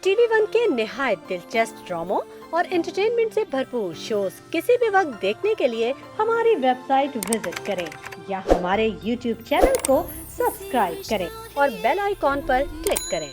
TV one के निहायत दिलचस्प ड्रामों और एंटरटेनमेंट से भरपूर शोज किसी भी वक्त देखने के लिए हमारी वेबसाइट विजिट करें या हमारे यूट्यूब चैनल को सब्सक्राइब करें और बेल आइकॉन पर क्लिक करें।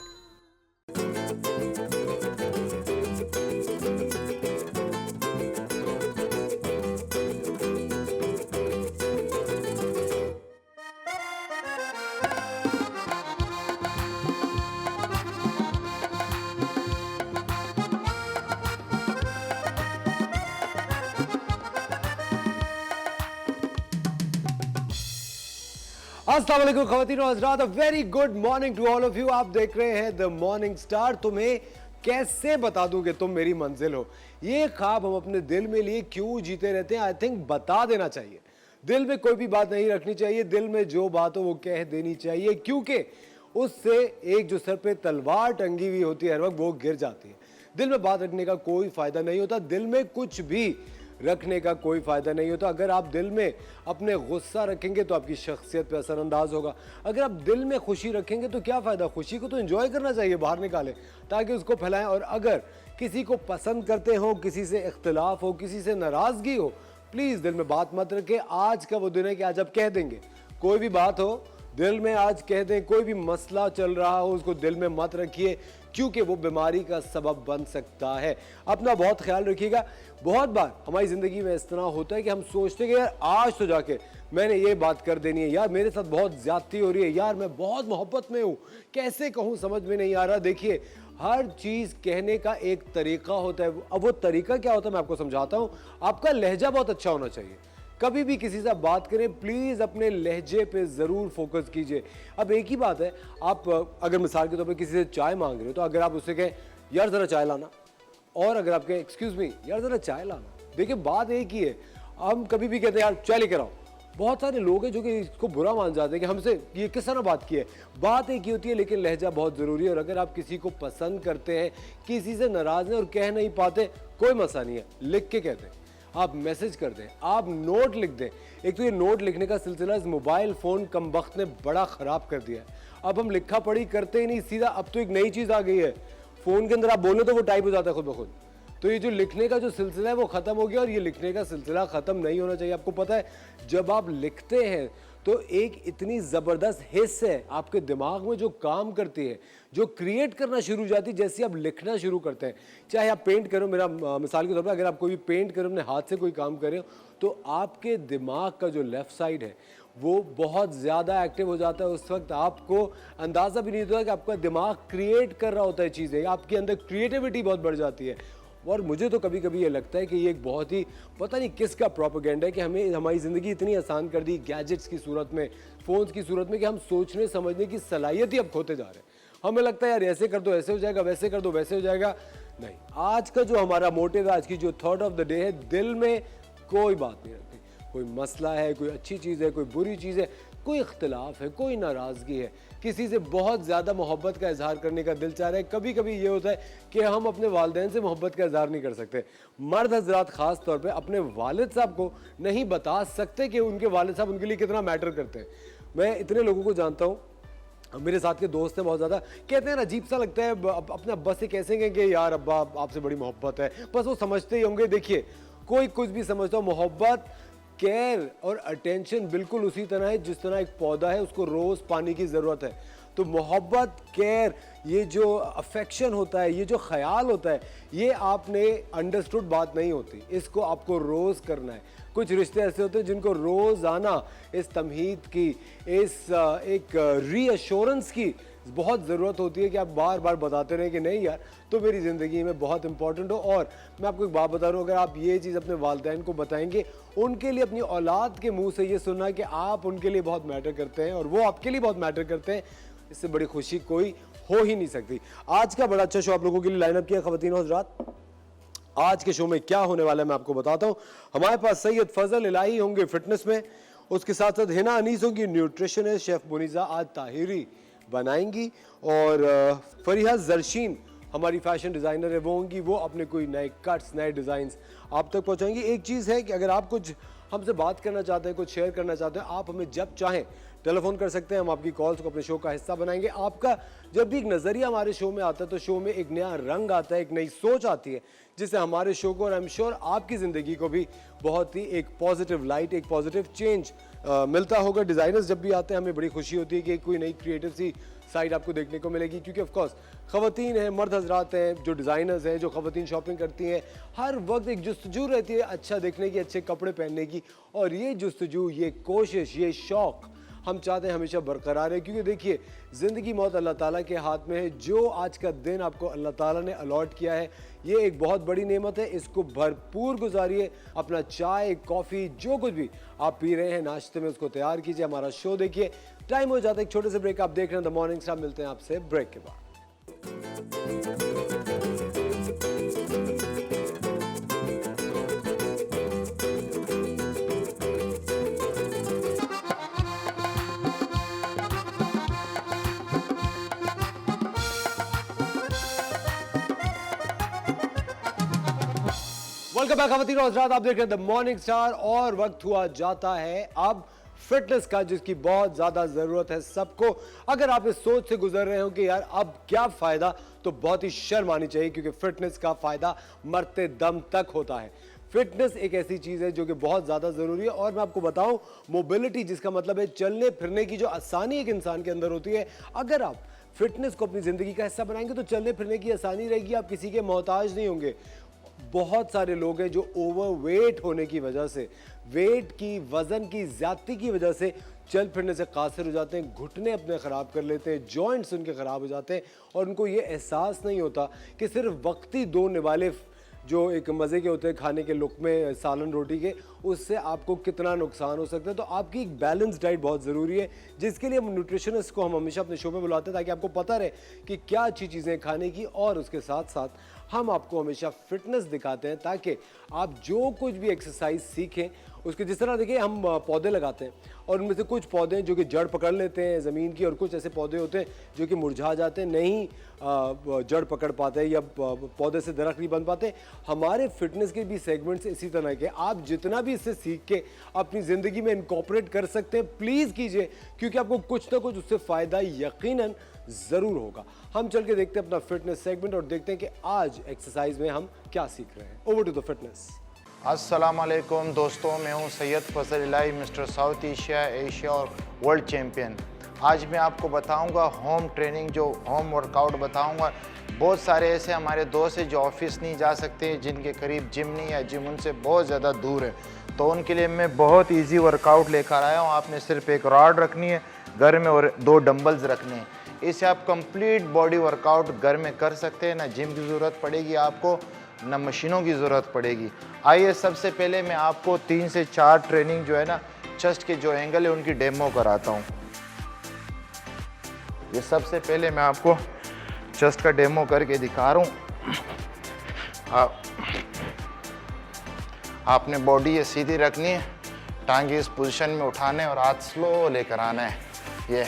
अस्सलाम वालेकुम ख़वातीन और हज़रात, very good morning to all of you. आप देख रहे हैं द मॉर्निंग स्टार। तुम्हें कैसे बता दूं कि तुम मेरी मंजिल हो। ये ख्वाब हम अपने दिल में लिए क्यों जीते रहते हैं, आई थिंक बता देना चाहिए। दिल में कोई भी बात नहीं रखनी चाहिए, दिल में जो बात हो वो कह देनी चाहिए, क्योंकि उससे एक जो सर पे तलवार टंगी हुई होती है हर वक्त वो गिर जाती है। दिल में बात रखने का कोई फ़ायदा नहीं होता, दिल में कुछ भी रखने का कोई फ़ायदा नहीं होता। अगर आप दिल में अपने गुस्सा रखेंगे तो आपकी शख्सियत पे असरअंदाज होगा। अगर आप दिल में खुशी रखेंगे तो क्या फ़ायदा, खुशी को तो एंजॉय करना चाहिए, बाहर निकालें ताकि उसको फैलाएं। और अगर किसी को पसंद करते हो, किसी से इख्तिलाफ हो, किसी से नाराज़गी हो, प्लीज़ दिल में बात मत रखें। आज का वो दिन है कि आज आप कह देंगे। कोई भी बात हो दिल में आज कह दें, कोई भी मसला चल रहा हो उसको दिल में मत रखिए, क्योंकि वो बीमारी का सबब बन सकता है। अपना बहुत ख्याल रखिएगा। बहुत बार हमारी ज़िंदगी में इस तरह होता है कि हम सोचते हैं कि यार आज तो जाके मैंने ये बात कर देनी है, यार मेरे साथ बहुत ज़्यादती हो रही है, यार मैं बहुत मोहब्बत में हूँ, कैसे कहूँ समझ में नहीं आ रहा। देखिए, हर चीज़ कहने का एक तरीका होता है। अब वो तरीका क्या होता है मैं आपको समझाता हूँ। आपका लहजा बहुत अच्छा होना चाहिए। कभी भी किसी से बात करें प्लीज़ अपने लहजे पे ज़रूर फोकस कीजिए। अब एक ही बात है, आप अगर मिसाल के तौर पे किसी से चाय मांग रहे हो तो अगर आप उससे कहें यार ज़रा चाय लाना, और अगर आप कहें एक्सक्यूज़ मी यार ज़रा चाय लाना, देखिए बात एक ही है। हम कभी भी कहते हैं यार चाय लेकर आओ, बहुत सारे लोग हैं जो कि इसको बुरा मान जाते हैं कि हमसे ये किस तरह बात की है। बात एक ही होती है, लेकिन लहजा बहुत ज़रूरी है। और अगर आप किसी को पसंद करते हैं, किसी से नाराज़ हैं और कह नहीं पाते, कोई मसला नहीं है, लिख के कहते हैं, आप मैसेज कर दें, आप नोट लिख दें। एक तो ये नोट लिखने का सिलसिला इस मोबाइल फ़ोन कमबख्त ने बड़ा ख़राब कर दिया है। अब हम लिखा पढ़ी करते ही नहीं, सीधा अब तो एक नई चीज़ आ गई है, फ़ोन के अंदर आप बोलो तो वो टाइप हो जाता है खुद ब खुद। तो ये जो लिखने का जो सिलसिला है वो ख़त्म हो गया, और ये लिखने का सिलसिला ख़त्म नहीं होना चाहिए। आपको पता है जब आप लिखते हैं तो एक इतनी ज़बरदस्त हिस्स है आपके दिमाग में जो काम करती है, जो क्रिएट करना शुरू हो जाती है जैसे आप लिखना शुरू करते हैं। चाहे आप पेंट करो, मेरा मिसाल के तौर पर अगर आप कोई भी पेंट करो, अपने हाथ से कोई काम करें, तो आपके दिमाग का जो लेफ़्ट साइड है वो बहुत ज़्यादा एक्टिव हो जाता है। उस वक्त आपको अंदाज़ा भी नहीं होता कि आपका दिमाग क्रिएट कर रहा होता है चीज़ें, आपके अंदर क्रिएटिविटी बहुत बढ़ जाती है। और मुझे तो कभी कभी ये लगता है कि ये एक बहुत ही पता नहीं किसका प्रोपेगेंडा है कि हमें हमारी ज़िंदगी इतनी आसान कर दी गैजेट्स की सूरत में, फ़ोन्स की सूरत में, कि हम सोचने समझने की सलाहियत ही अब खोते जा रहे हैं। हमें लगता है यार ऐसे कर दो ऐसे हो जाएगा, वैसे कर दो वैसे हो जाएगा। नहीं, आज का जो हमारा मोटिव है, आज की जो थॉट ऑफ द डे है, दिल में कोई बात नहीं रखनी। कोई मसला है, कोई अच्छी चीज़ है, कोई बुरी चीज़ है, कोई इख्तिलाफ है, कोई नाराज़गी है, किसी से बहुत ज़्यादा मोहब्बत का इजहार करने का दिल चाह रहा है। कभी कभी ये होता है कि हम अपने वालिदैन से मोहब्बत का इजहार नहीं कर सकते। मर्द हजरात ख़ास तौर पे अपने वालिद साहब को नहीं बता सकते कि उनके वालिद साहब उनके लिए कितना मैटर करते हैं। मैं इतने लोगों को जानता हूँ, मेरे साथ के दोस्त हैं, बहुत ज़्यादा कहते हैं अजीब सा लगता है अपने अब्बा से कैसे कहें कि यार अब्बा आपसे बड़ी मोहब्बत है, बस वो समझते ही होंगे। देखिए, कोई कुछ भी समझता हो, मोहब्बत केयर और अटेंशन बिल्कुल उसी तरह है जिस तरह एक पौधा है उसको रोज़ पानी की ज़रूरत है। तो मोहब्बत, केयर, ये जो अफेक्शन होता है, ये जो ख्याल होता है, ये आपने अंडरस्टूड बात नहीं होती, इसको आपको रोज़ करना है। कुछ रिश्ते ऐसे होते हैं जिनको रोज़ाना इस तमहीद की, इस एक रीअश्योरेंस की बहुत ज़रूरत होती है कि आप बार बार बताते रहें कि नहीं यार तो मेरी ज़िंदगी में बहुत इंपॉर्टेंट हो। और मैं आपको एक बात बता रहा हूँ, अगर आप ये चीज़ अपने वालिदैन को बताएंगे, उनके लिए अपनी औलाद के मुंह से ये सुनना कि आप उनके लिए बहुत मैटर करते हैं और वो आपके लिए बहुत मैटर करते हैं, इससे बड़ी खुशी कोई हो ही नहीं सकती। आज का बड़ा अच्छा शो आप लोगों के लिए लाइनअप किया ख़वातीन और हज़रात। आज के शो में क्या होने वाला है मैं आपको बताता हूँ। हमारे पास सैयद फजल इलाही होंगे फिटनेस में, उसके साथ साथ हिना अनीस होंगी न्यूट्रिशनिस्ट, शेफ़ मुनीज़ा आज ताहिरी बनाएंगी, और फरीहा जरशीन हमारी फैशन डिज़ाइनर है, वो होंगी, वो अपने कोई नए कट्स, नए डिज़ाइंस आप तक पहुंचाएंगी। एक चीज़ है कि अगर आप कुछ हमसे बात करना चाहते हैं, कुछ शेयर करना चाहते हैं, आप हमें जब चाहें टेलीफोन कर सकते हैं, हम आपकी कॉल्स को अपने शो का हिस्सा बनाएंगे। आपका जब भी एक नज़रिया हमारे शो में आता है तो शो में एक नया रंग आता है, एक नई सोच आती है, जिससे हमारे शो को और आई एम श्योर आपकी ज़िंदगी को भी बहुत ही एक पॉजिटिव लाइट, एक पॉजिटिव चेंज मिलता होगा। डिज़ाइनर्स जब भी आते हैं हमें बड़ी खुशी होती है कि कोई नई क्रिएटिव सी साइड आपको देखने को मिलेगी, क्योंकि ऑफ कोर्स ख़वातीन हैं, मर्द हजरात हैं, जो डिज़ाइनर्स हैं, जो ख़वातीन शॉपिंग करती हैं, हर वक्त एक जुस्तजू रहती है अच्छा देखने की, अच्छे कपड़े पहनने की। और ये जुस्तजू, ये कोशिश, ये शौक़ हम चाहते हैं हमेशा बरकरार है, क्योंकि देखिए ज़िंदगी मौत अल्लाह ताला के हाथ में है। जो आज का दिन आपको अल्लाह ताला ने अलॉट किया है, ये एक बहुत बड़ी नेमत है, इसको भरपूर गुजारिए। अपना चाय, कॉफ़ी, जो कुछ भी आप पी रहे हैं नाश्ते में, उसको तैयार कीजिए, हमारा शो देखिए। टाइम हो जाता है एक छोटे से ब्रेक, आप देख रहे हैं द मॉर्निंग स्टार। मिलते हैं आपसे ब्रेक के बाद। वेलकम बैक खवातीन और हज़रात, आप देख रहे हैं द मॉर्निंग स्टार और वक्त हुआ जाता है अब फिटनेस का, जिसकी बहुत ज़्यादा ज़रूरत है सबको। अगर आप इस सोच से गुजर रहे हो कि यार अब क्या फ़ायदा, तो बहुत ही शर्म आनी चाहिए, क्योंकि फिटनेस का फ़ायदा मरते दम तक होता है। फिटनेस एक ऐसी चीज़ है जो कि बहुत ज़्यादा ज़रूरी है। और मैं आपको बताऊं, मोबिलिटी, जिसका मतलब है चलने फिरने की जो आसानी एक इंसान के अंदर होती है, अगर आप फिटनेस को अपनी ज़िंदगी का हिस्सा बनाएंगे तो चलने फिरने की आसानी रहेगी, आप किसी के मोहताज नहीं होंगे। बहुत सारे लोग हैं जो ओवरवेट होने की वजह से, वेट की, वज़न की ज़्यादती की वजह से चल फिरने से कासिर हो जाते हैं, घुटने अपने ख़राब कर लेते हैं, जॉइंट्स उनके ख़राब हो जाते हैं, और उनको ये एहसास नहीं होता कि सिर्फ वक्ती दो निवाले जो एक मज़े के होते हैं खाने के लुक़मे सालन रोटी के, उससे आपको कितना नुकसान हो सकता है। तो आपकी एक बैलेंस डाइट बहुत ज़रूरी है, जिसके लिए हम न्यूट्रिशनिस्ट को हम हमेशा अपने शो में बुलाते हैं, ताकि आपको पता रहे कि क्या अच्छी चीज़ें खाने की, और उसके साथ साथ हम आपको हमेशा फिटनेस दिखाते हैं, ताकि आप जो कुछ भी एक्सरसाइज सीखें उसके, जिस तरह देखिए हम पौधे लगाते हैं और उनमें से कुछ पौधे जो कि जड़ पकड़ लेते हैं ज़मीन की, और कुछ ऐसे पौधे होते हैं जो कि मुरझा जाते हैं, नहीं जड़ पकड़ पाते या पौधे से दरख्त नहीं बन पाते। हमारे फिटनेस के भी सेगमेंट्स इसी तरह के, आप जितना भी इससे सीख के अपनी ज़िंदगी में इनकॉर्पोरेट कर सकते हैं प्लीज़ कीजिए, क्योंकि आपको कुछ ना कुछ उससे फ़ायदा यकीनन ज़रूर होगा। हम चल के देखते हैं अपना फिटनेस सेगमेंट और देखते हैं कि आज एक्सरसाइज में हम क्या सीख रहे हैं। Over to the fitness. अस्सलाम वालेकुम दोस्तों, मैं हूं Syed Fazal Ilahi, mister South Asia, Asia और वर्ल्ड चैम्पियन। आज मैं आपको बताऊंगा होम ट्रेनिंग, जो होम वर्कआउट बताऊंगा। बहुत सारे ऐसे हमारे दोस्त हैं जो ऑफिस नहीं जा सकते, जिनके करीब जिम नहीं है, जिम उनसे बहुत ज़्यादा दूर है, तो उनके लिए मैं बहुत ईजी वर्कआउट लेकर आया हूँ। आपने सिर्फ एक रॉड रखनी है घर में और 2 डंबल्स रखने हैं। इससे आप कंप्लीट बॉडी वर्कआउट घर में कर सकते हैं, ना जिम की ज़रूरत पड़ेगी आपको, ना मशीनों की ज़रूरत पड़ेगी। आइए सबसे पहले मैं आपको 3 से 4 ट्रेनिंग जो है ना, चेस्ट के जो एंगल है उनकी डेमो कराता हूँ। ये सबसे पहले मैं आपको चेस्ट का डेमो करके दिखा रहा हूँ। आपने बॉडी ये सीधी रखनी है, टांगे इस पोजीशन में उठाने और हाथ स्लो लेकर आना है। ये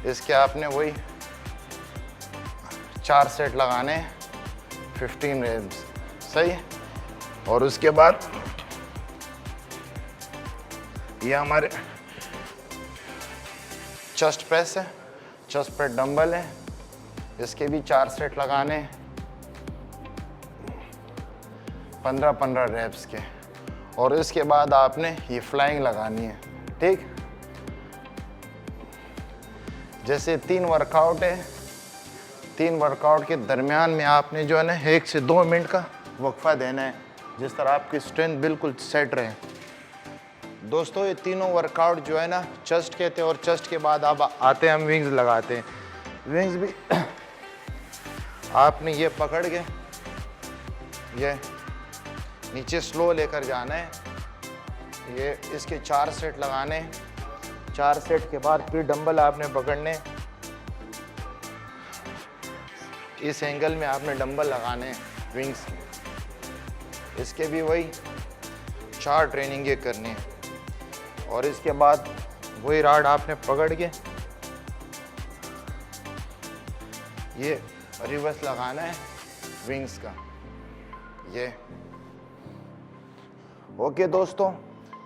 इसके आपने वही 4 सेट लगाने हैं, 15 रेप्स, सही है। और उसके बाद ये हमारे चेस्ट प्रेस है, चेस्ट पे डंबल है, इसके भी 4 सेट लगाने हैं, 15-15 रेप्स के। और इसके बाद आपने ये फ्लाइंग लगानी है, ठीक। जैसे 3 वर्कआउट है, 3 वर्कआउट के दरमियान में आपने जो है ना 1 से 2 मिनट का वक्फा देना है, जिस तरह आपकी स्ट्रेंथ बिल्कुल सेट रहे। दोस्तों ये तीनों वर्कआउट जो है ना चेस्ट कहते हैं, और चेस्ट के बाद आप आते हैं हम विंग्स लगाते हैं। विंग्स भी आपने ये पकड़ के ये नीचे स्लो लेकर जाना है। ये इसके 4 सेट लगाने हैं, 4 सेट के बाद फिर डंबल आपने पकड़ने, इस एंगल में आपने डंबल लगाने हैं विंग्स के। इसके भी वही 4 ट्रेनिंग ये करने हैं। और इसके बाद वही रॉड आपने पकड़ के ये रिवर्स लगाना है विंग्स का। ये ओके दोस्तों,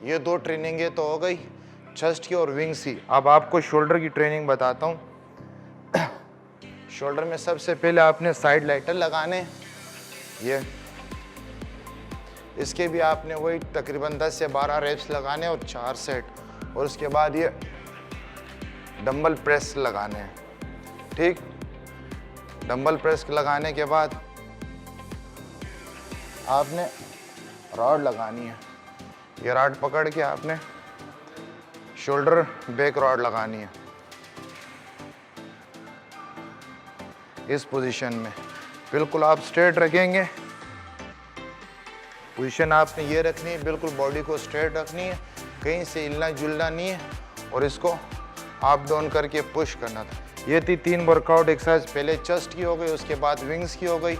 ये 2 ट्रेनिंगें तो हो गई, चेस्ट की और विंग्स की। अब आपको शोल्डर की ट्रेनिंग बताता हूँ। शोल्डर में सबसे पहले आपने साइड लाइटर लगाने, ये इसके भी आपने वही तकरीबन 10 से 12 रेप्स लगाने और 4 सेट, और उसके बाद ये डंबल प्रेस लगाने हैं। ठीक, डंबल प्रेस लगाने के बाद आपने रॉड लगानी है। ये रॉड पकड़ के आपने शोल्डर बैक रॉड लगानी है इस पोजीशन में। बिल्कुल आप स्ट्रेट रखेंगे, पोजीशन आपने ये रखनी है, बिल्कुल बॉडी को स्ट्रेट रखनी है, कहीं से हिलना जुलना नहीं है, और इसको अप डाउन करके पुश करना था। ये थी 3 वर्कआउट एक्सरसाइज, पहले चेस्ट की हो गई, उसके बाद विंग्स की हो गई,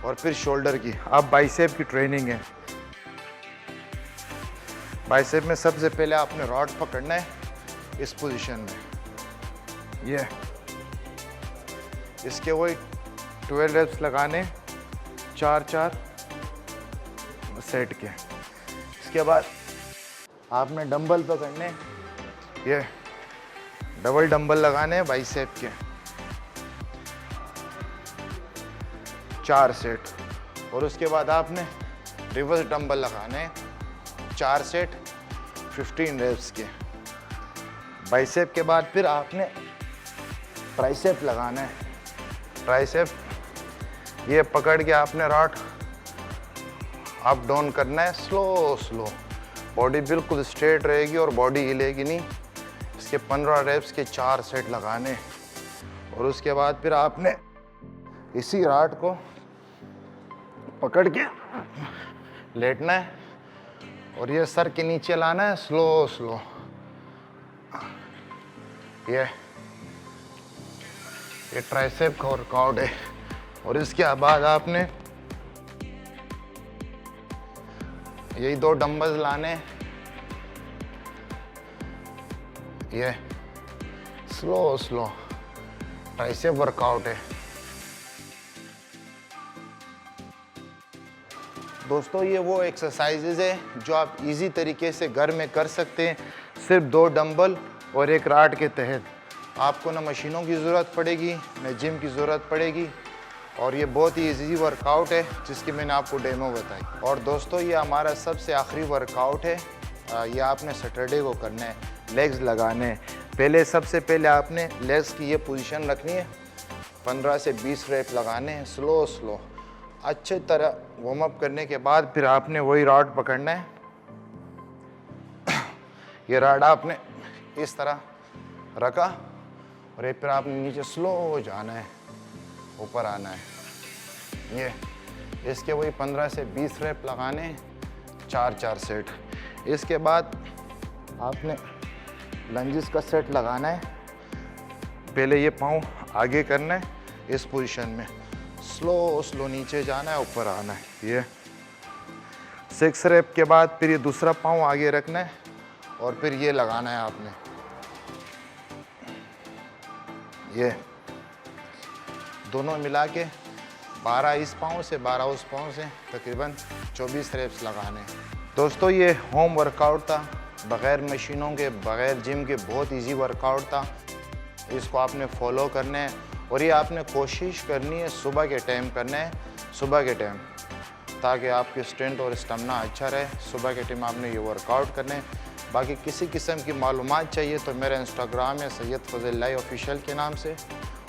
और फिर शोल्डर की। अब बाइसेप की ट्रेनिंग है। बाइसेप में सबसे पहले आपने रॉड पकड़ना है इस पोजीशन में, ये इसके वही 12 रेप्स लगाने, 4-4 सेट के। इसके बाद आपने डंबल पकड़ने, ये डबल डंबल लगाने बाइसेप के, 4 सेट, और उसके बाद आपने रिवर्स डंबल लगाने 4 सेट 15 रेप्स के। बाइसेप के बाद फिर आपने ट्राइसेप लगाना है। ट्राइसेप ये पकड़ के आपने रॉड अप डाउन करना है, स्लो स्लो, बॉडी बिल्कुल स्ट्रेट रहेगी और बॉडी हिलेगी नहीं। इसके 15 रेप्स के 4 सेट लगाने, और उसके बाद फिर आपने इसी रॉड को पकड़ के लेटना है और ये सर के नीचे लाना है, स्लो स्लो। ये ट्राइसेप का वर्कआउट है। और इसके बाद आपने यही 2 डंबल्स लाने, ये स्लो स्लो ट्राइसेप वर्कआउट है। दोस्तों ये वो एक्सरसाइजेज है जो आप इजी तरीके से घर में कर सकते हैं, सिर्फ 2 डंबल और एक रॉड के तहत। आपको ना मशीनों की ज़रूरत पड़ेगी, ना जिम की ज़रूरत पड़ेगी, और ये बहुत ही इजी वर्कआउट है जिसकी मैंने आपको डेमो बताई। और दोस्तों ये हमारा सबसे आखिरी वर्कआउट है, ये आपने सैटरडे को करना है। लेग्स लगाने हैं। पहले सबसे पहले आपने लेग्स की ये पोजीशन रखनी है, 15 से 20 रेप लगाने हैं, स्लो स्लो। अच्छे तरह वार्म अप करने के बाद फिर आपने वही रॉड पकड़ना है। ये रॉड आपने इस तरह रखा और एक फिर आपने नीचे स्लो जाना है, ऊपर आना है। ये इसके वही 15 से 20 रेप लगाने, 4-4 सेट। इसके बाद आपने लंजेस का सेट लगाना है। पहले ये पाँव आगे करना है इस पोजीशन में, स्लो स्लो नीचे जाना है, ऊपर आना है। ये 6 रेप के बाद फिर ये दूसरा पाँव आगे रखना है और फिर ये लगाना है आपने। ये दोनों मिला के 12 इस पाँव से 12 उस पाँव से तकरीबन 24 रेप्स लगाने। दोस्तों ये होम वर्कआउट था, बग़ैर मशीनों के, बग़ैर जिम के, बहुत इजी वर्कआउट था। इसको आपने फॉलो करना है और ये आपने कोशिश करनी है सुबह के टाइम करना है, सुबह के टाइम, ताकि आपकी स्ट्रेंथ और स्टेमिना अच्छा रहे। सुबह के टाइम आपने ये वर्कआउट करना है। बाकी किसी किस्म की मालूमात चाहिए तो मेरा इंस्टाग्राम है सैयद फजल लाई ऑफिशियल के नाम से,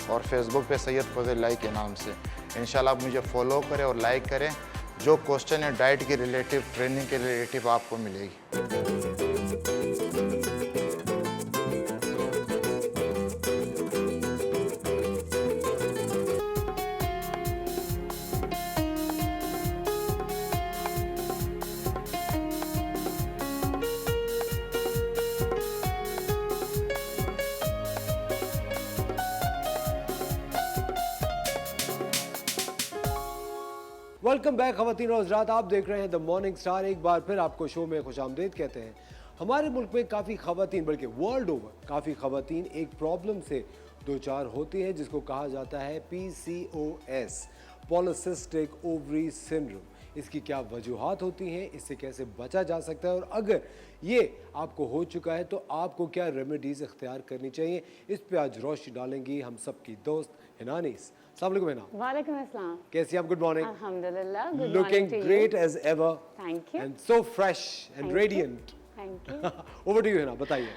और फेसबुक पे सैयद फजल लाई के नाम से। इंशाल्लाह आप मुझे फॉलो करें और लाइक करें। जो क्वेश्चन है डाइट के रिलेटिव, ट्रेनिंग के रिलेटिव आपको मिलेगी। वेलकम बैक खवातीन और हज़रात, आप देख रहे हैं द मॉर्निंग स्टार। एक बार फिर आपको शो में खुशामदीद कहते हैं। हमारे मुल्क में काफ़ी खवातीन, बल्कि वर्ल्ड ओवर काफ़ी खवातीन एक प्रॉब्लम से दो चार होती हैं जिसको कहा जाता है PCOS, पॉलिसिस्टिक ओवरी सिंड्रोम। इसकी क्या वजूहात होती हैं, इससे कैसे बचा जा सकता है और अगर ये आपको हो चुका है तो आपको क्या रेमेडीज़ इख्तियार करनी चाहिए, इस पे आज रोशनी डालेंगी हम सबकी दोस्त हिना अनीस। अस्सलाम वालेकुम हिना, वालेकुम अस्सलाम। कैसी हैं आप? Good morning. अल्हम्दुलिल्लाह, good looking morning to great you. As ever thank you. And so fresh and Thank you. Radiant. Thank you. Over to you Hina, बताइए।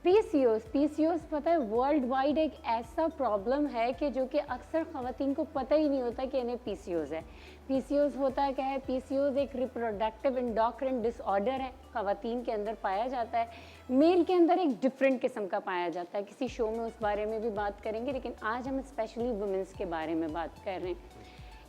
पीसीओएस पता है वर्ल्ड वाइड एक ऐसा प्रॉब्लम है कि जो कि अक्सर ख़वातीन को पता ही नहीं होता कि इन्हें पीसीओएस है। पीसीओएस होता क्या है? पीसीओएस एक रिप्रोडक्टिव एंडोक्राइन डिसऑर्डर है, ख़वातीन के अंदर पाया जाता है। मेल के अंदर एक डिफरेंट किस्म का पाया जाता है। किसी शो में उस बारे में भी बात करेंगे, लेकिन आज हम स्पेशली वुमेंस के बारे में बात कर रहे हैं।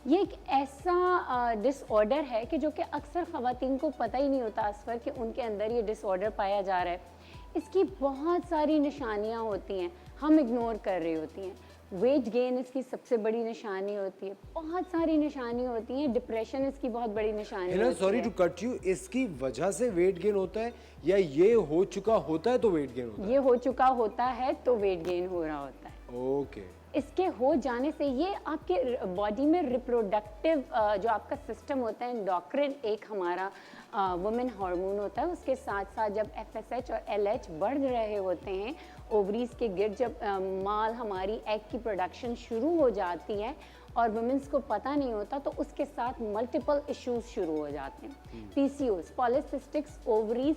ये एक ऐसा डिसऑर्डर है कि जो कि अक्सर ख़वातीन को पता ही नहीं होता असफर कि उनके अंदर ये डिसऑर्डर पाया जा रहा है। इसकी बहुत सारी निशानियाँ होती हैं, हम इग्नोर कर रही होती हैं। वेट गेन इसकी सबसे बड़ी निशानी होती है, बहुत सारी निशानी होती हैं। डिप्रेशन इसकी बहुत बड़ी निशानी हिना, होती सॉरी है। टू कट यू, इसकी वजह से वेट गेन होता है या ये हो चुका होता है तो वेट गेन होता ये हो चुका होता है तो वेट गेन हो रहा होता है। है? ओके। इसके हो जाने से ये आपके बॉडी में रिप्रोडक्टिव जो आपका सिस्टम होता है, एंडोक्रिन एक हमारा वुमेन हार्मोन होता है, उसके साथ साथ जब एफएसएच और एलएच बढ़ रहे होते हैं ओवरीज के गिर्द, जब माल हमारी एग की प्रोडक्शन शुरू हो जाती है और वुमेन्स को पता नहीं होता, तो उसके साथ मल्टीपल इश्यूज शुरू हो जाते हैं। पीसीओएस, पॉलीसिस्टिक ओवरी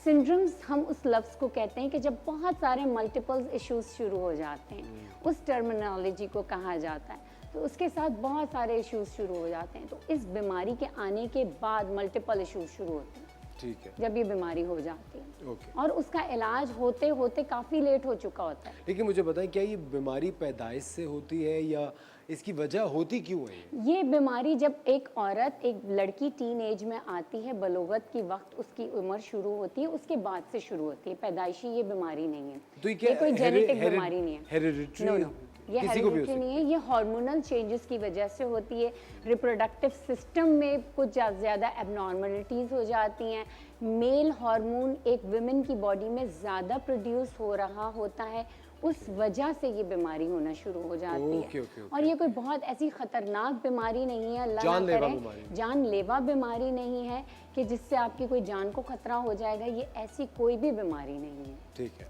सिंड्रोम्स हम उस लफ्ज़ को कहते हैं कि जब बहुत सारे मल्टीपल इश्यूज शुरू हो जाते हैं, उस टर्मिनोलॉजी को कहा जाता है। तो उसके साथ बहुत सारे इश्यूज शुरू हो जाते हैं। तो इस बीमारी के आने के बाद मल्टीपल इश्यूज शुरू होते हैं ठीक है। जब ये बीमारी हो जाती है, ओके। और उसका इलाज होते होते काफ़ी लेट हो चुका होता है। लेकिन मुझे बताएं, क्या ये बीमारी पैदाइश से होती है या इसकी वजह होती क्यों है ये बीमारी जब एक औरत, एक लड़की टीन एज में आती है, बलोगत की वक्त उसकी उम्र शुरू होती है, उसके बाद से शुरू होती है। पैदाइशी ये बीमारी नहीं है, तो ये क्या कोई जेनेटिक हेरि- बीमारी नहीं है। हेरिडिटरी नो नो, ये किसी को भी हो हेरिडिटरी नहीं है, ये हार्मोनल चेंजेस की वजह से होती है। रिप्रोडक्टिव सिस्टम में कुछ ज़्यादा एबनॉर्मलिटीज़ हो जाती हैं। मेल हार्मोन एक वुमेन की बॉडी में ज़्यादा प्रोड्यूस हो रहा होता है, उस वजह से ये बीमारी होना शुरू हो जाती ओके, है। Okay, okay. और ये कोई बहुत ऐसी खतरनाक बीमारी नहीं है, अल्लाह ना जानलेवा करे, बीमारी। जानलेवा बीमारी नहीं है कि जिससे आपकी कोई जान को खतरा हो जाएगा। ये ऐसी कोई भी बीमारी नहीं है ठीक है।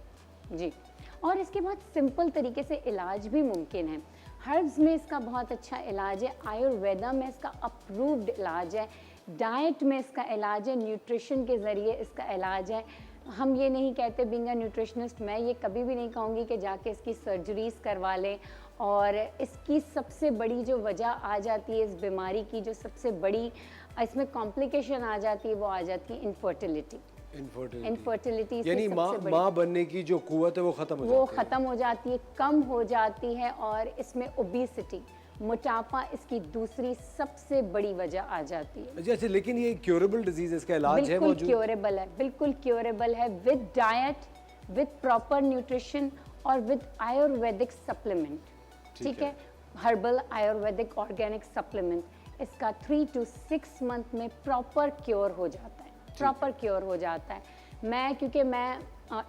जी। और इसके बाद सिंपल तरीके से इलाज भी मुमकिन है। हर्ब्स में इसका बहुत अच्छा इलाज है, आयुर्वेदा में इसका अप्रूव्ड इलाज है, डाइट में इसका इलाज है, न्यूट्रिशन के ज़रिए इसका इलाज है। हम ये नहीं कहते, बीइंग अ न्यूट्रिशनिस्ट, मैं ये कभी भी नहीं कहूँगी कि जाके इसकी सर्जरीज करवा लें। और इसकी सबसे बड़ी जो वजह आ जाती है इस बीमारी की, जो सबसे बड़ी इसमें कॉम्प्लिकेशन आ जाती है, वो आ जाती है इनफर्टिलिटी। इनफर्टिलिटी यानी माँ बनने की जो कुव्वत है वो खत्म हो वो जाती है। ख़त्म हो जाती है, कम हो जाती है। और इसमें ओबेसिटी, मोटापा इसकी दूसरी सबसे बड़ी वजह आ जाती है। अच्छा, लेकिन ये क्योरेबल डिजीज है, इसका इलाज है बिल्कुल मौजूद? क्योरेबल है, बिल्कुल क्योरेबल है, with diet, with proper nutrition और विद आयुर्वेदिक सप्लीमेंट। ठीक है, हर्बल आयुर्वेदिक ऑर्गेनिक सप्लीमेंट। इसका 3 to 6 मंथ में प्रॉपर क्योर हो जाता है, प्रॉपर क्योर हो जाता है। क्योंकि मैं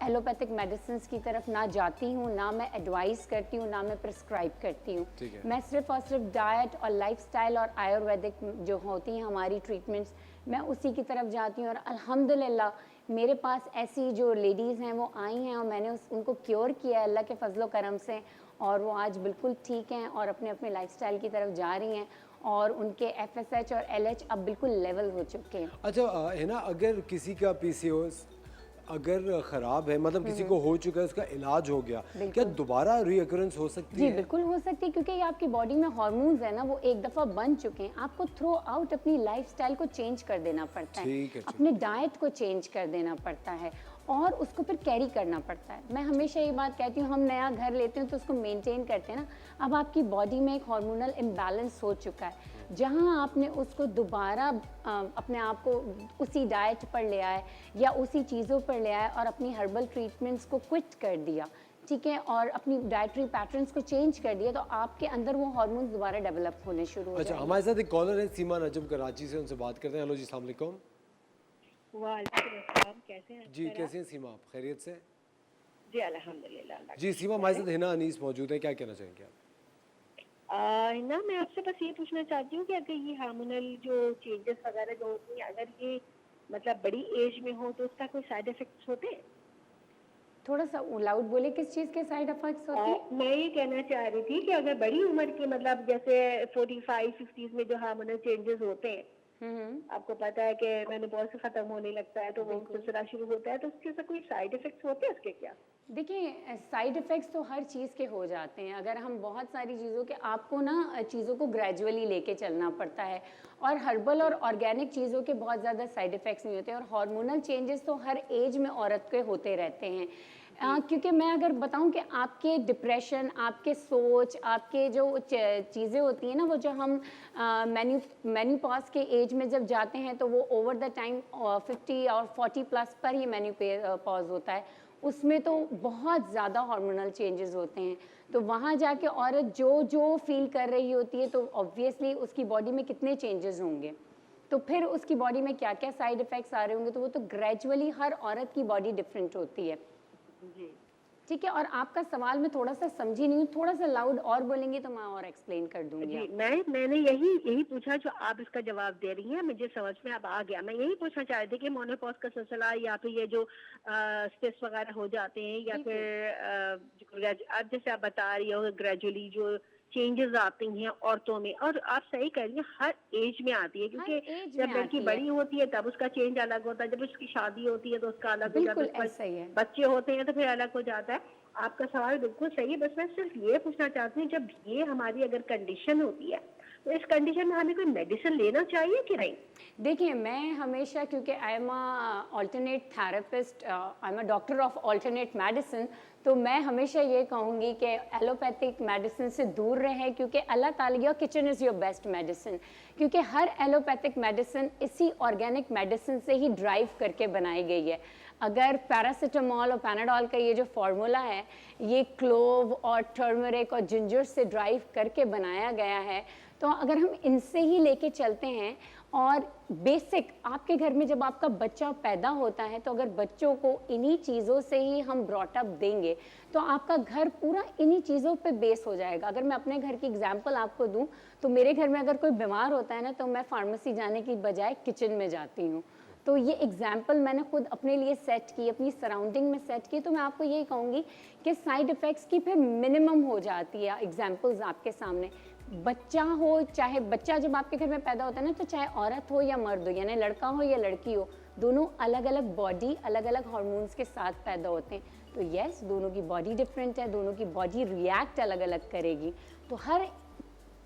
एलोपैथिक मेडिसिन की तरफ ना जाती हूँ, ना मैं एडवाइस करती हूँ, ना मैं प्रिस्क्राइब करती हूँ। मैं सिर्फ और सिर्फ डाइट और लाइफस्टाइल और आयुर्वेदिक जो होती हैं हमारी ट्रीटमेंट्स, मैं उसी की तरफ जाती हूँ। और अल्हम्दुलिल्लाह मेरे पास ऐसी जो लेडीज़ हैं वो आई हैं और मैंने उनको क्योर किया है अल्लाह के फजलो करम से, और वो आज बिल्कुल ठीक हैं और अपने अपने लाइफस्टाइल की तरफ जा रही हैं, और उनके एफएसएच और एलएच अब बिल्कुल लेवल हो चुके हैं। अच्छा है ना, अगर किसी का पीसीओएस अगर ख़राब है, मतलब किसी को हो चुका है, उसका इलाज हो गया, क्या दोबारा रीअकरेंस हो सकती जी है? बिल्कुल हो सकती है, क्योंकि ये आपकी बॉडी में हार्मोन्स है ना, वो एक दफ़ा बन चुके हैं। आपको थ्रू आउट अपनी लाइफस्टाइल को चेंज कर देना पड़ता है, अपने डाइट को चेंज कर देना पड़ता है और उसको फिर कैरी करना पड़ता है। मैं हमेशा ये बात कहती हूँ, हम नया घर लेते हैं तो उसको मेंटेन करते हैं ना। अब आपकी बॉडी में एक हार्मोनल इम्बैलेंस हो चुका है, जहाँ आपने उसको दोबारा अपने आप को उसी डाइट पर ले आए या उसी चीज़ों पर ले आए और अपनी हर्बल ट्रीटमेंट्स को क्विट कर दिया, ठीक है, और अपनी डाइटरी पैटर्न्स को चेंज कर दिया, तो आपके अंदर वो हार्मोन्स दोबारा डेवलप होने शुरू हो जाएंगे। अच्छा, हमारे साथ एक कॉलर है सीमा नजम कराची से, उनसे बात करते हैं। हेलो जी, अस्सलाम वालेकुम। वालेकुम, कैसे हैं जी, कैसे हैं सीमा आप? खैरियत से? जी अल्हम्दुलिल्लाह। जी सीमा, हमारे साथ हिना अनीस मौजूद है, क्या कहना चाहेंगे आप? ना मैं आपसे बस ये पूछना चाहती हूँ कि अगर ये हार्मोनल जो चेंजेस वगैरह जो होती हैं, अगर ये मतलब बड़ी एज में हो तो उसका कोई साइड इफेक्ट्स होते हैं? थोड़ा सा लाउड बोले, किस चीज़ के साइड इफेक्ट्स होते हैं? मैं ये कहना चाह रही थी कि अगर बड़ी उम्र के मतलब जैसे 45-50s में जो हार्मोनल चेंजेस होते हैं, आपको पता है कि मेनोपॉज खत्म होने लगता है तो वो सिलसिला शुरू होता है, तो उसके साथ कोई साइड इफेक्ट्स होते हैं उसके क्या? देखिए, साइड इफ़ेक्ट्स तो हर चीज़ के हो जाते हैं। अगर हम बहुत सारी चीज़ों के, आपको ना चीज़ों को ग्रेजुअली लेके चलना पड़ता है, और हर्बल और ऑर्गेनिक चीज़ों के बहुत ज़्यादा साइड इफ़ेक्ट्स नहीं होते, और हार्मोनल चेंजेस तो हर एज में औरत के होते रहते हैं। क्योंकि मैं अगर बताऊं कि आपके डिप्रेशन, आपके सोच, आपके जो चीज़ें होती हैं ना, वो जो हम मेन्यूपॉज के एज में जब जाते हैं तो वो ओवर द टाइम 50 और 40 प्लस पर ही मेन्यूपॉज होता है, उसमें तो बहुत ज़्यादा हार्मोनल चेंजेस होते हैं। तो वहाँ जाके औरत जो जो फील कर रही होती है, तो ऑब्वियसली उसकी बॉडी में कितने चेंजेस होंगे, तो फिर उसकी बॉडी में क्या क्या साइड इफ़ेक्ट्स आ रहे होंगे, तो वो तो ग्रेजुअली हर औरत की बॉडी डिफरेंट होती है। जी ठीक है, और आपका सवाल मैं थोड़ा सा समझी नहीं हूँ, थोड़ा सा लाउड और बोलेंगे तो मैं और एक्सप्लेन कर दूंगी जी, आपको। मैंने यही पूछा जो आप इसका जवाब दे रही हैं, मुझे समझ में अब आ गया। मैं यही पूछना चाह रही थी कि मोनोपॉज का सिलसिला या फिर ये जो स्ट्रेस वगैरह हो जाते हैं, या फिर अब जैसे आप बता रही हो ग्रेजुअली जो चेंजेस आती हैं औरतों में, और आप सही कह रही हैं हर एज में आती है, क्योंकि एज जब में लड़की आती बड़ी होती है तब उसका चेंज अलग होता है, जब उसकी शादी होती है तो उसका अलग हो जाता बिल्कुल है, ऐसा ही है। बच्चे होते हैं तो फिर अलग हो जाता है। आपका सवाल बिल्कुल सही है, बस मैं सिर्फ ये पूछना चाहती हूँ जब ये हमारी अगर कंडीशन होती है तो इस कंडीशन में हमें कोई मेडिसिन लेना चाहिए कि नहीं? देखिए, मैं हमेशा, क्योंकि I am alternate therapist, I am a doctor of alternate medicine, तो मैं हमेशा ये कहूँगी कि एलोपैथिक मेडिसिन से दूर रहें, क्योंकि अल्लाह ताला, your kitchen is your best medicine, क्योंकि हर एलोपैथिक मेडिसिन इसी ऑर्गेनिक मेडिसिन से ही ड्राइव करके बनाई गई है। अगर पैरासीटामोल और पैनाडोल का ये जो फार्मूला है, ये क्लोव और टर्मरिक और जिंजर से ड्राइव करके बनाया गया है, तो अगर हम इनसे ही लेके चलते हैं, और बेसिक आपके घर में जब आपका बच्चा पैदा होता है, तो अगर बच्चों को इन्हीं चीज़ों से ही हम ब्रॉटअप देंगे, तो आपका घर पूरा इन्हीं चीज़ों पे बेस हो जाएगा। अगर मैं अपने घर की एग्जांपल आपको दूं, तो मेरे घर में अगर कोई बीमार होता है ना, तो मैं फार्मेसी जाने की बजाय किचन में जाती हूँ। तो ये एग्जाम्पल मैंने खुद अपने लिए सेट की, अपनी सराउंडिंग में सेट की, तो मैं आपको यही कहूँगी कि साइड इफ़ेक्ट्स की फिर मिनिमम हो जाती है। एग्जाम्पल्स आपके सामने, बच्चा हो, चाहे बच्चा जब आपके घर में पैदा होता है ना, तो चाहे औरत हो या मर्द हो, यानी लड़का हो या लड़की हो, दोनों अलग अलग बॉडी, अलग अलग हार्मोन्स के साथ पैदा होते हैं। तो यस, दोनों की बॉडी डिफरेंट है, दोनों की बॉडी रिएक्ट अलग अलग करेगी। तो हर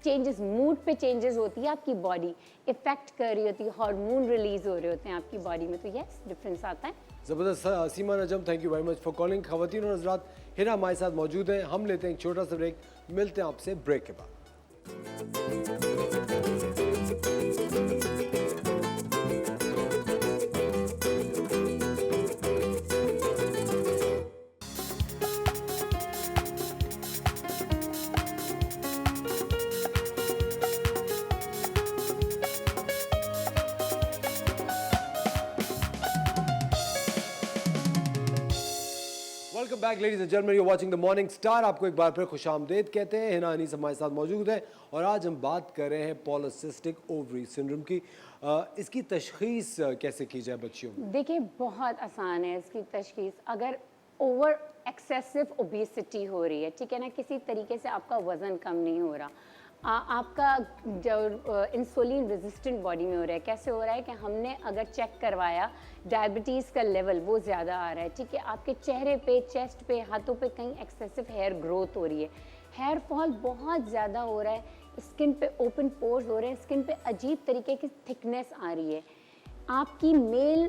चेंजेस, मूड पे चेंजेस होती है, आपकी बॉडी इफेक्ट कर रही होती है, हार्मोन रिलीज हो रहे होते हैं आपकी बॉडी में, तो यस डिफरेंस आता है। जबरदस्त। Seema Najam, thank you very much for calling. खवातीन और हजरात, हिना हमारे साथ मौजूद हैं। हम लेते हैं एक छोटा सा ब्रेक, मिलते हैं आपसे ब्रेक के बाद। Welcome back ladies and gentleman, you are watching the Morning Star. आपको एक बार फिर खुशामदीद कहते हैं। हिना अनीस हमारे साथ मौजूद है और आज हम बात कर रहे हैं पॉलीसिस्टिक ओवरी सिंड्रोम की। इसकी तशखीस कैसे की जाए बच्चियों में? देखिए, बहुत आसान है इसकी तशखीस। अगर ओवर एक्सेसिव ओबेसिटी हो रही है, ठीक है ना, किसी तरीके से आपका वज़न कम नहीं हो रहा, आपका जो इंसुलिन रेजिस्टेंट बॉडी में हो रहा है, कैसे हो रहा है कि हमने अगर चेक करवाया, डायबिटीज़ का लेवल वो ज़्यादा आ रहा है, ठीक है, आपके चेहरे पे, चेस्ट पे, हाथों पे कहीं एक्सेसिव हेयर ग्रोथ हो रही है, हेयर फॉल बहुत ज़्यादा हो रहा है, स्किन पे ओपन पोर्स हो रहे हैं, स्किन पे अजीब तरीके की थिकनेस आ रही है, आपकी मेल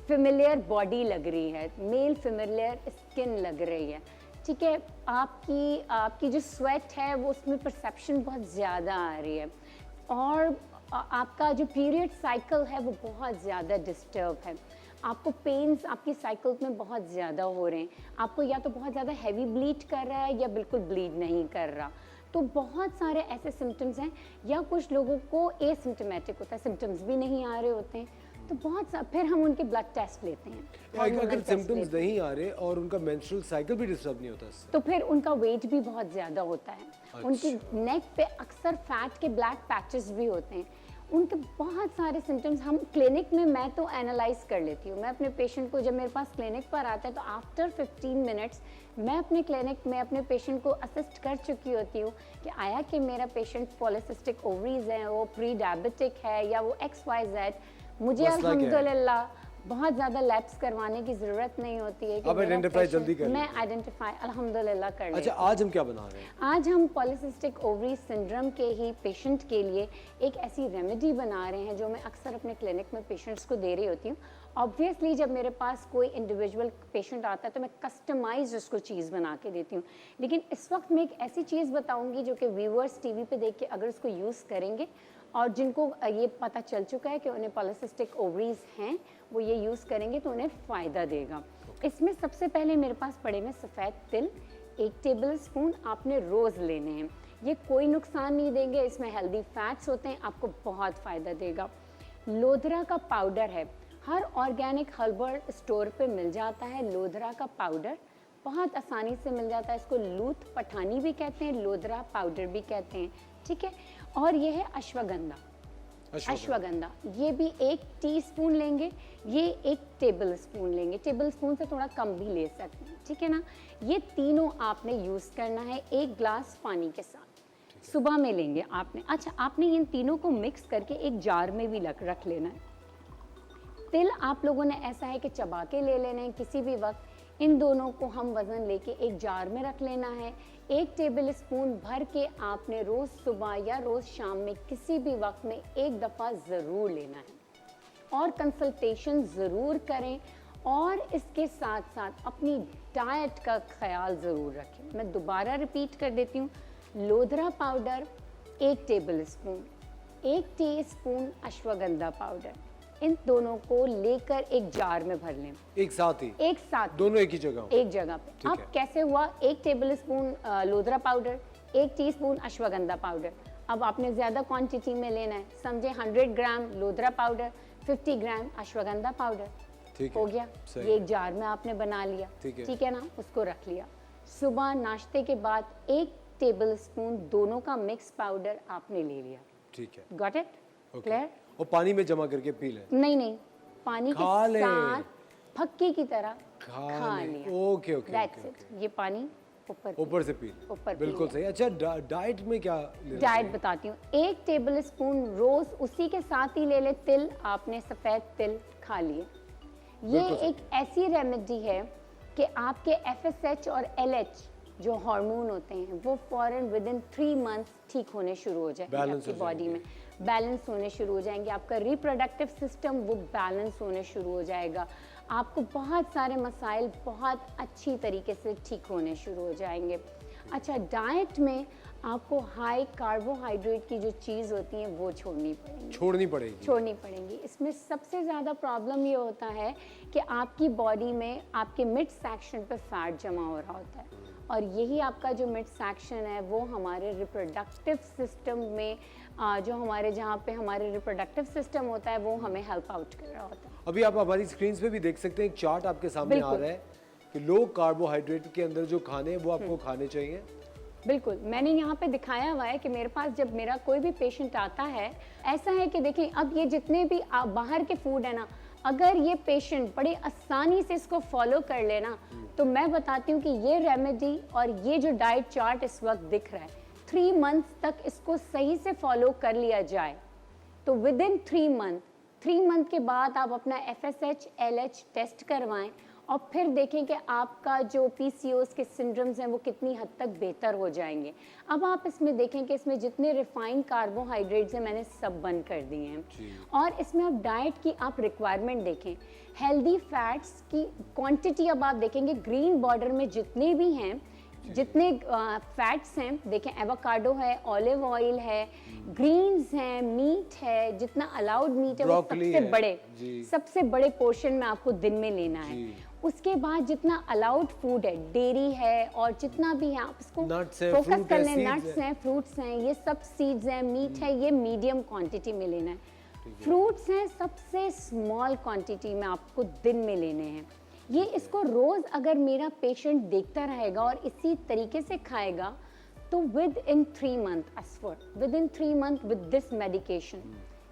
फेमिलियर बॉडी लग रही है, मेल फेमिलियर स्किन लग रही है, ठीक है, आपकी जो स्वेट है वो उसमें परसेप्शन बहुत ज़्यादा आ रही है, और आपका जो पीरियड साइकिल है वो बहुत ज़्यादा डिस्टर्ब है, आपको पेन्स आपकी साइकिल में बहुत ज़्यादा हो रहे हैं, आपको या तो बहुत ज़्यादा हैवी ब्लीड कर रहा है या बिल्कुल ब्लीड नहीं कर रहा। तो बहुत सारे ऐसे सिम्टम्स हैं, या कुछ लोगों को एसिम्टोमेटिक होता है, सिम्टम्स भी नहीं आ रहे होते हैं। तो फिर हम उनके ब्लड टेस्ट लेते हैं, अगर hormonal test सिम्टम्स लेते हैं। नहीं आ रहे और उनका मेंस्ट्रुअल साइकिल भी डिस्टर्ब नहीं होता इससे? तो फिर उनका वेट भी बहुत ज़्यादा होता है, उनकी नेक पे अक्सर फैट के ब्लैक पैचेस भी होते हैं, उनके बहुत सारे सिम्टम्स हम क्लिनिक में मैं तो एनालाइज कर लेती हूँ। मैं अपने पेशेंट को जब मेरे पास क्लिनिक पर आता है तो आफ्टर 15 मिनट्स मैं अपने क्लिनिक में अपने पेशेंट को असिस्ट कर चुकी होती हूँ कि आया कि मेरा पेशेंट पॉलिसिस्टिक ओवरीज है, वो प्री डायबिटिक है या वो XYZ, मुझे मसला क्या है? अल्हम्दुलिल्लाह बहुत ज़्यादा लैब्स करवाने की ज़रूरत नहीं होती है कि आप मेरा आइडेंटिफाई patient- जल्दी कर मैं लेते आइडेंटिफाई अल्हम्दुलिल्लाह कर लेती अच्छा, आज हम क्या बना रहे हैं? आज हम पॉलिसिस्टिक ओवरी सिंड्रोम के ही पेशेंट के लिए एक ऐसी रेमेडी बना रहे हैं जो मैं अक्सर अपने क्लिनिक में पेशेंट्स को दे रही होती हूँ। ऑब्वियसली जब मेरे पास कोई इंडिविजुअल पेशेंट आता है तो मैं कस्टमाइज उसको चीज़ बना के देती हूँ, लेकिन इस वक्त मैं एक ऐसी चीज़ बताऊँगी जो कि व्यूअर्स टीवी पे देख के अगर उसको यूज़ करेंगे और जिनको ये पता चल चुका है कि उन्हें पॉलिसिस्टिक ओवरीज हैं, वो ये यूज़ करेंगे तो उन्हें फ़ायदा देगा। इसमें सबसे पहले मेरे पास पड़े हुए सफ़ेद तिल 1 टेबल स्पून आपने रोज़ लेने हैं। ये कोई नुकसान नहीं देंगे, इसमें हेल्दी फैट्स होते हैं, आपको बहुत फ़ायदा देगा। लोधरा का पाउडर है, हर ऑर्गेनिक हर्बल स्टोर पे मिल जाता है। लोधरा का पाउडर बहुत आसानी से मिल जाता है, इसको लूथ पठानी भी कहते हैं, लोधरा पाउडर भी कहते हैं, ठीक है। और ये है अश्वगंधा। अश्वगंधा ये भी 1 टीस्पून लेंगे, ये 1 टेबल स्पून लेंगे, टेबल स्पून से थोड़ा कम भी ले सकते हैं, ठीक है ना। ये तीनों आपने यूज़ करना है 1 ग्लास पानी के साथ, सुबह में लेंगे आपने। अच्छा, आपने इन तीनों को मिक्स करके एक जार में भी रख लेना है। तिल आप लोगों ने ऐसा है कि चबा के ले लेना है किसी भी वक्त। इन दोनों को हम वज़न लेके एक जार में रख लेना है। 1 टेबल स्पून भर के आपने रोज़ सुबह या रोज़ शाम में किसी भी वक्त में 1 दफ़ा ज़रूर लेना है और कंसल्टेशन ज़रूर करें। और इसके साथ साथ अपनी डाइट का ख्याल ज़रूर रखें। मैं दोबारा रिपीट कर देती हूँ, lodhra powder 1 table spoon, 1 teaspoon ashwagandha powder, इन दोनों को लेकर एक जार में भर लें एक साथ ही? एक साथ, दोनों एक ही जगह? एक जगह पे। अब कैसे हुआ, 1 टेबल स्पून लोधरा पाउडर, 1 टीस्पून अश्वगंधा पाउडर। अब आपने ज़्यादा क्वांटिटी में लेना है, समझे 100 ग्राम लोधरा पाउडर, 50 ग्राम अश्वगंधा पाउडर, ठीक हो है, गया। सही। ये एक जार में आपने बना लिया, ठीक है ना, उसको रख लिया। सुबह नाश्ते के बाद 1 टेबल स्पून दोनों का मिक्स पाउडर आपने ले लिया। ठीक है, गॉट इट? क्लियर? और पानी में जमा करके पी लें? नहीं, पानी के खा लें। साथ फक्की की तरह खा लें। लिया। Okay okay that's okay, it. ये पानी ऊपर ऊपर से पी लें। ऊपर पी बिल्कुल लें। सही। अच्छा, डाइट में क्या लेना डाइट चाहिए? बताती हूँ। 1 टेबल स्पून रोज उसी के साथ ही ले ले तिल, आपने सफ़ेद तिल खा लिए। ये बिल्कुल सही। एक ऐसी रेमेडी है कि आपके FSH और LH जो हार्मोन होते हैं वो फौरन विदिन 3 मंथ्स ठीक होने शुरू हो जाएंगे Balance आपकी हो बॉडी जाएंगे। में, बैलेंस होने शुरू हो जाएंगे। आपका रिप्रोडक्टिव सिस्टम वो बैलेंस होने शुरू हो जाएगा। आपको बहुत सारे मसाइल बहुत अच्छी तरीके से ठीक होने शुरू हो जाएंगे। अच्छा, डाइट में आपको हाई कार्बोहाइड्रेट की जो चीज़ होती है वो छोड़नी पड़ेंगी। इसमें सबसे ज़्यादा प्रॉब्लम ये होता है कि आपकी बॉडी में आपके मिड सेक्शन पे फैट जमा हो रहा होता है और यही आपका जो मिड सेक्शन है वो हमारे रिप्रोडक्टिव सिस्टम में जहाँ पे हमारे रिप्रोडक्टिव सिस्टम होता है वो हमें हेल्प आउट कर रहा होता है। अभी आप हमारी स्क्रीन पे भी देख सकते हैं, एक चार्ट आपके सामने आ बिल्कुल। रहा है कि लो कार्बोहाइड्रेट के अंदर जो खाने हैं वो आपको खाने चाहिए। बिल्कुल, मैंने यहाँ पे दिखाया हुआ है कि मेरे पास जब मेरा कोई भी पेशेंट आता है, ऐसा है कि देखिए अब ये जितने भी बाहर के फूड है ना, अगर ये पेशेंट बड़ी आसानी से इसको फॉलो कर लेना तो मैं बताती हूँ कि ये रेमेडी और ये जो डाइट चार्ट इस वक्त दिख रहा है 3 मंथ्स तक इसको सही से फॉलो कर लिया जाए तो विद इन 3 मंथ के बाद आप अपना FSH LH टेस्ट करवाएं और फिर देखें कि आपका जो PCOS के सिंड्रोम्स हैं वो कितनी हद तक बेहतर हो जाएंगे। अब आप इसमें देखें कि इसमें जितने रिफाइंड कार्बोहाइड्रेट्स हैं मैंने सब बंद कर दिए हैं और इसमें आप डाइट की आप रिक्वायरमेंट देखें, हेल्दी फैट्स की क्वांटिटी अब आप देखेंगे ग्रीन बॉर्डर में जितने भी हैं, जितने फैट्स हैं, देखें एवोकाडो है, ऑलिव ऑयल है, ग्रीन्स हैं, मीट है, जितना अलाउड मीट है वो सबसे बड़े पोर्शन में आपको दिन में लेना है। उसके बाद जितना अलाउड फूड है, डेयरी है और जितना भी है आप इसको फोकस कर लें। नट्स हैं, फ्रूट्स हैं, ये सब सीड्स हैं, मीट है, ये मीडियम क्वांटिटी में लेना है। फ्रूट्स हैं सबसे स्मॉल क्वांटिटी में आपको दिन में लेने हैं। ये इसको रोज अगर मेरा पेशेंट देखता रहेगा और इसी तरीके से खाएगा तो with in 3 month with in 3 month with this medication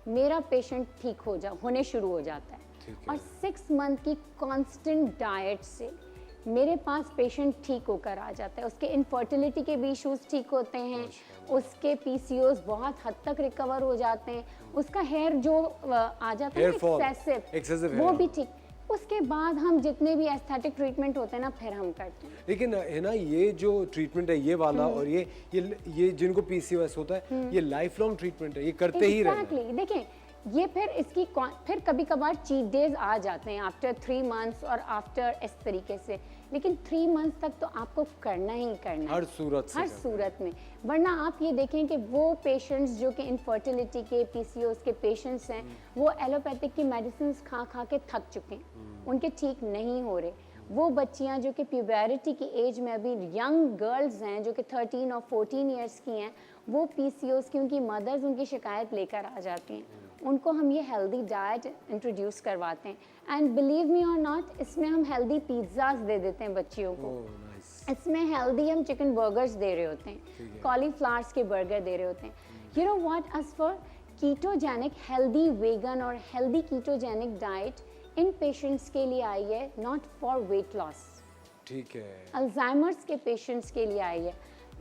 मेरा पेशेंट ठीक होने शुरू हो जाता है। और 6 मंथ की कांस्टेंट डाइट से मेरे पास पेशेंट ठीक होकर आ जाता है। उसके इनफर्टिलिटी के भी इश्यूज ठीक होते हैं, उसके पीसीओस बहुत हद तक रिकवर हो जाते हैं, उसका हेयर जो आ जाता है एक्सेसिव वो भी ठीक। उसके बाद हम जितने भी एस्थेटिक ट्रीटमेंट होते हैं ना फिर हम करते हैं। लेकिन है ना ये जो ट्रीटमेंट है ये वाला और ये जिनको पीसीओएस होता है ये लाइफ लॉन्ग ट्रीटमेंट है, ये करते ही रहना है। Exactly. देखें ये फिर कभी कभार चीट डेज आ जाते हैं आफ्टर 3 मंथ्स और आफ्टर इस तरीके से, लेकिन 3 मंथ्स तक तो आपको करना ही करना है हर सूरत में। वरना आप ये देखें कि वो पेशेंट्स जो कि इनफर्टिलिटी के पीसीओएस के पेशेंट्स हैं वो एलोपैथिक की मेडिसिन खा खा के थक चुके हैं, उनके ठीक नहीं हो रहे। वो बच्चियां जो कि प्यूबरिटी की एज में अभी यंग गर्ल्स हैं जो कि 13 और 14 ईयर्स की हैं, वो पीसीओएस की उनकी मदर्स उनकी शिकायत लेकर आ जाती हैं। उनको हम ये हेल्दी डाइट इंट्रोड्यूस करवाते हैं एंड बिलीव मी और नॉट इसमें हम हेल्दी पिज्ज़ाज दे देते हैं बच्चियों को। इसमें हेल्दी हम चिकन बर्गर्स दे रहे होते हैं, कॉलीफ्लावर्स के बर्गर दे रहे होते हैं। You know what, as for ketogenic healthy vegan और healthy ketogenic diet in patients के लिए आई है, नॉट फॉर वेट लॉस। ठीक है, अल्जाइमर्स के पेशेंट्स के लिए आई है।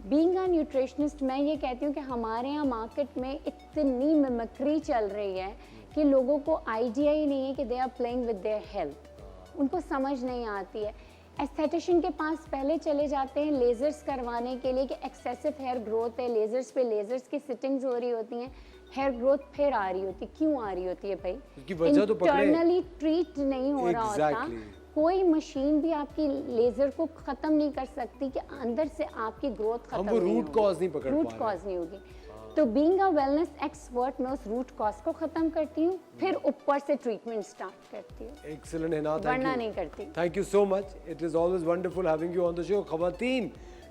बीइंग अ न्यूट्रिशनिस्ट मैं ये कहती हूँ कि हमारे यहाँ मार्केट में इतनी मिमिक्री चल रही है कि लोगों को आइडिया ही नहीं है कि they are playing with their health, उनको समझ नहीं आती है। एस्थेटिशियन के पास पहले चले जाते हैं लेजर्स करवाने के लिए कि एक्सेसिव हेयर ग्रोथ है, लेजर्स पे लेजर्स की सिटिंग्स हो रही होती हैं, हेयर ग्रोथ फिर आ रही होती। क्यों आ रही होती है भाई? इंटरनली ट्रीट नहीं हो रहा होता। कोई मशीन भी आपकी लेजर को खत्म नहीं कर सकती कि अंदर से आपकी ग्रोथ खत्म नहीं होगी, रूट कॉज नहीं पकड़ पा रहे। रूट कॉज नहीं होगी। तो बीइंग अ वेलनेस एक्सपर्ट मैं उस रूट कॉज को खत्म करती हूँ, फिर ऊपर से ट्रीटमेंट स्टार्ट करती हूँ। एक्सीलेंट है ना, वरना नहीं करती। Thank you so much, it is always wonderful having you on the show. खवातीन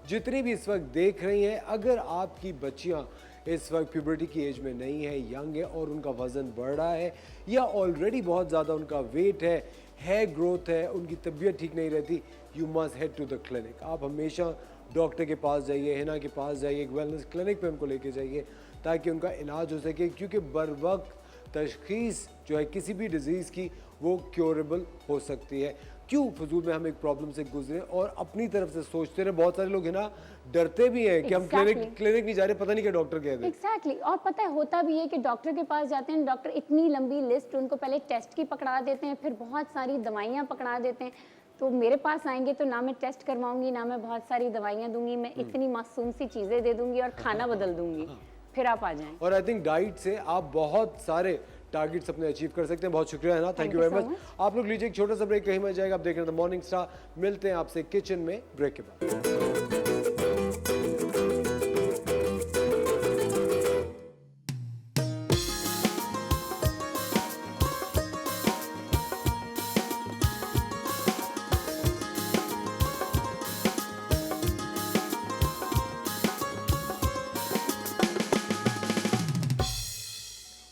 जितनी भी इस वक्त देख रही हैं, अगर आपकी बच्चियां इस वक्त प्यूबर्टी की एज में नहीं है, यंग है और उनका वजन बढ़ रहा है या ऑलरेडी बहुत ज़्यादा उनका वेट है, हेयर ग्रोथ है, उनकी तबीयत ठीक नहीं रहती, you must head to the clinic. आप हमेशा डॉक्टर के पास जाइए, हिना के पास जाइए, एक वेलनेस क्लिनिक पे उनको लेके जाइए ताकि उनका इलाज हो सके, क्योंकि बर वक्त तशखीस जो है किसी भी डिजीज़ की वो क्योरेबल हो सकती है। क्यों फजूल में हम एक प्रॉब्लम से गुजरे और अपनी तरफ से सोचते रहे। बहुत सारे लोग है ना डरते भी हैं कि हम क्लिनिक नहीं जा रहे, पता नहीं क्या डॉक्टर कह दे। एग्जैक्टली और पता है होता भी है कि डॉक्टर के पास जाते हैं, डॉक्टर इतनी लंबी लिस्ट उनको पहले टेस्ट की पकड़ा देते हैं, फिर बहुत सारी दवाइयाँ पकड़ा देते हैं। तो मेरे पास आएंगे तो ना मैं टेस्ट करवाऊंगी, ना मैं बहुत सारी दवाइयाँ दूंगी, मैं इतनी मासूम सी चीज़ें दे दूंगी और खाना बदल दूंगी, फिर आप आ जाएं। और आई थिंक डाइट से आप बहुत सारे टारगेट्स अपने अचीव कर सकते हैं। बहुत शुक्रिया है ना, थैंक यू वेरी मच। आप लोग लीजिए एक छोटा सा ब्रेक, कहीं मत जाएगा। आप देख रहे हैं द मॉर्निंग स्टार, मिलते हैं आपसे किचन में ब्रेक के बाद।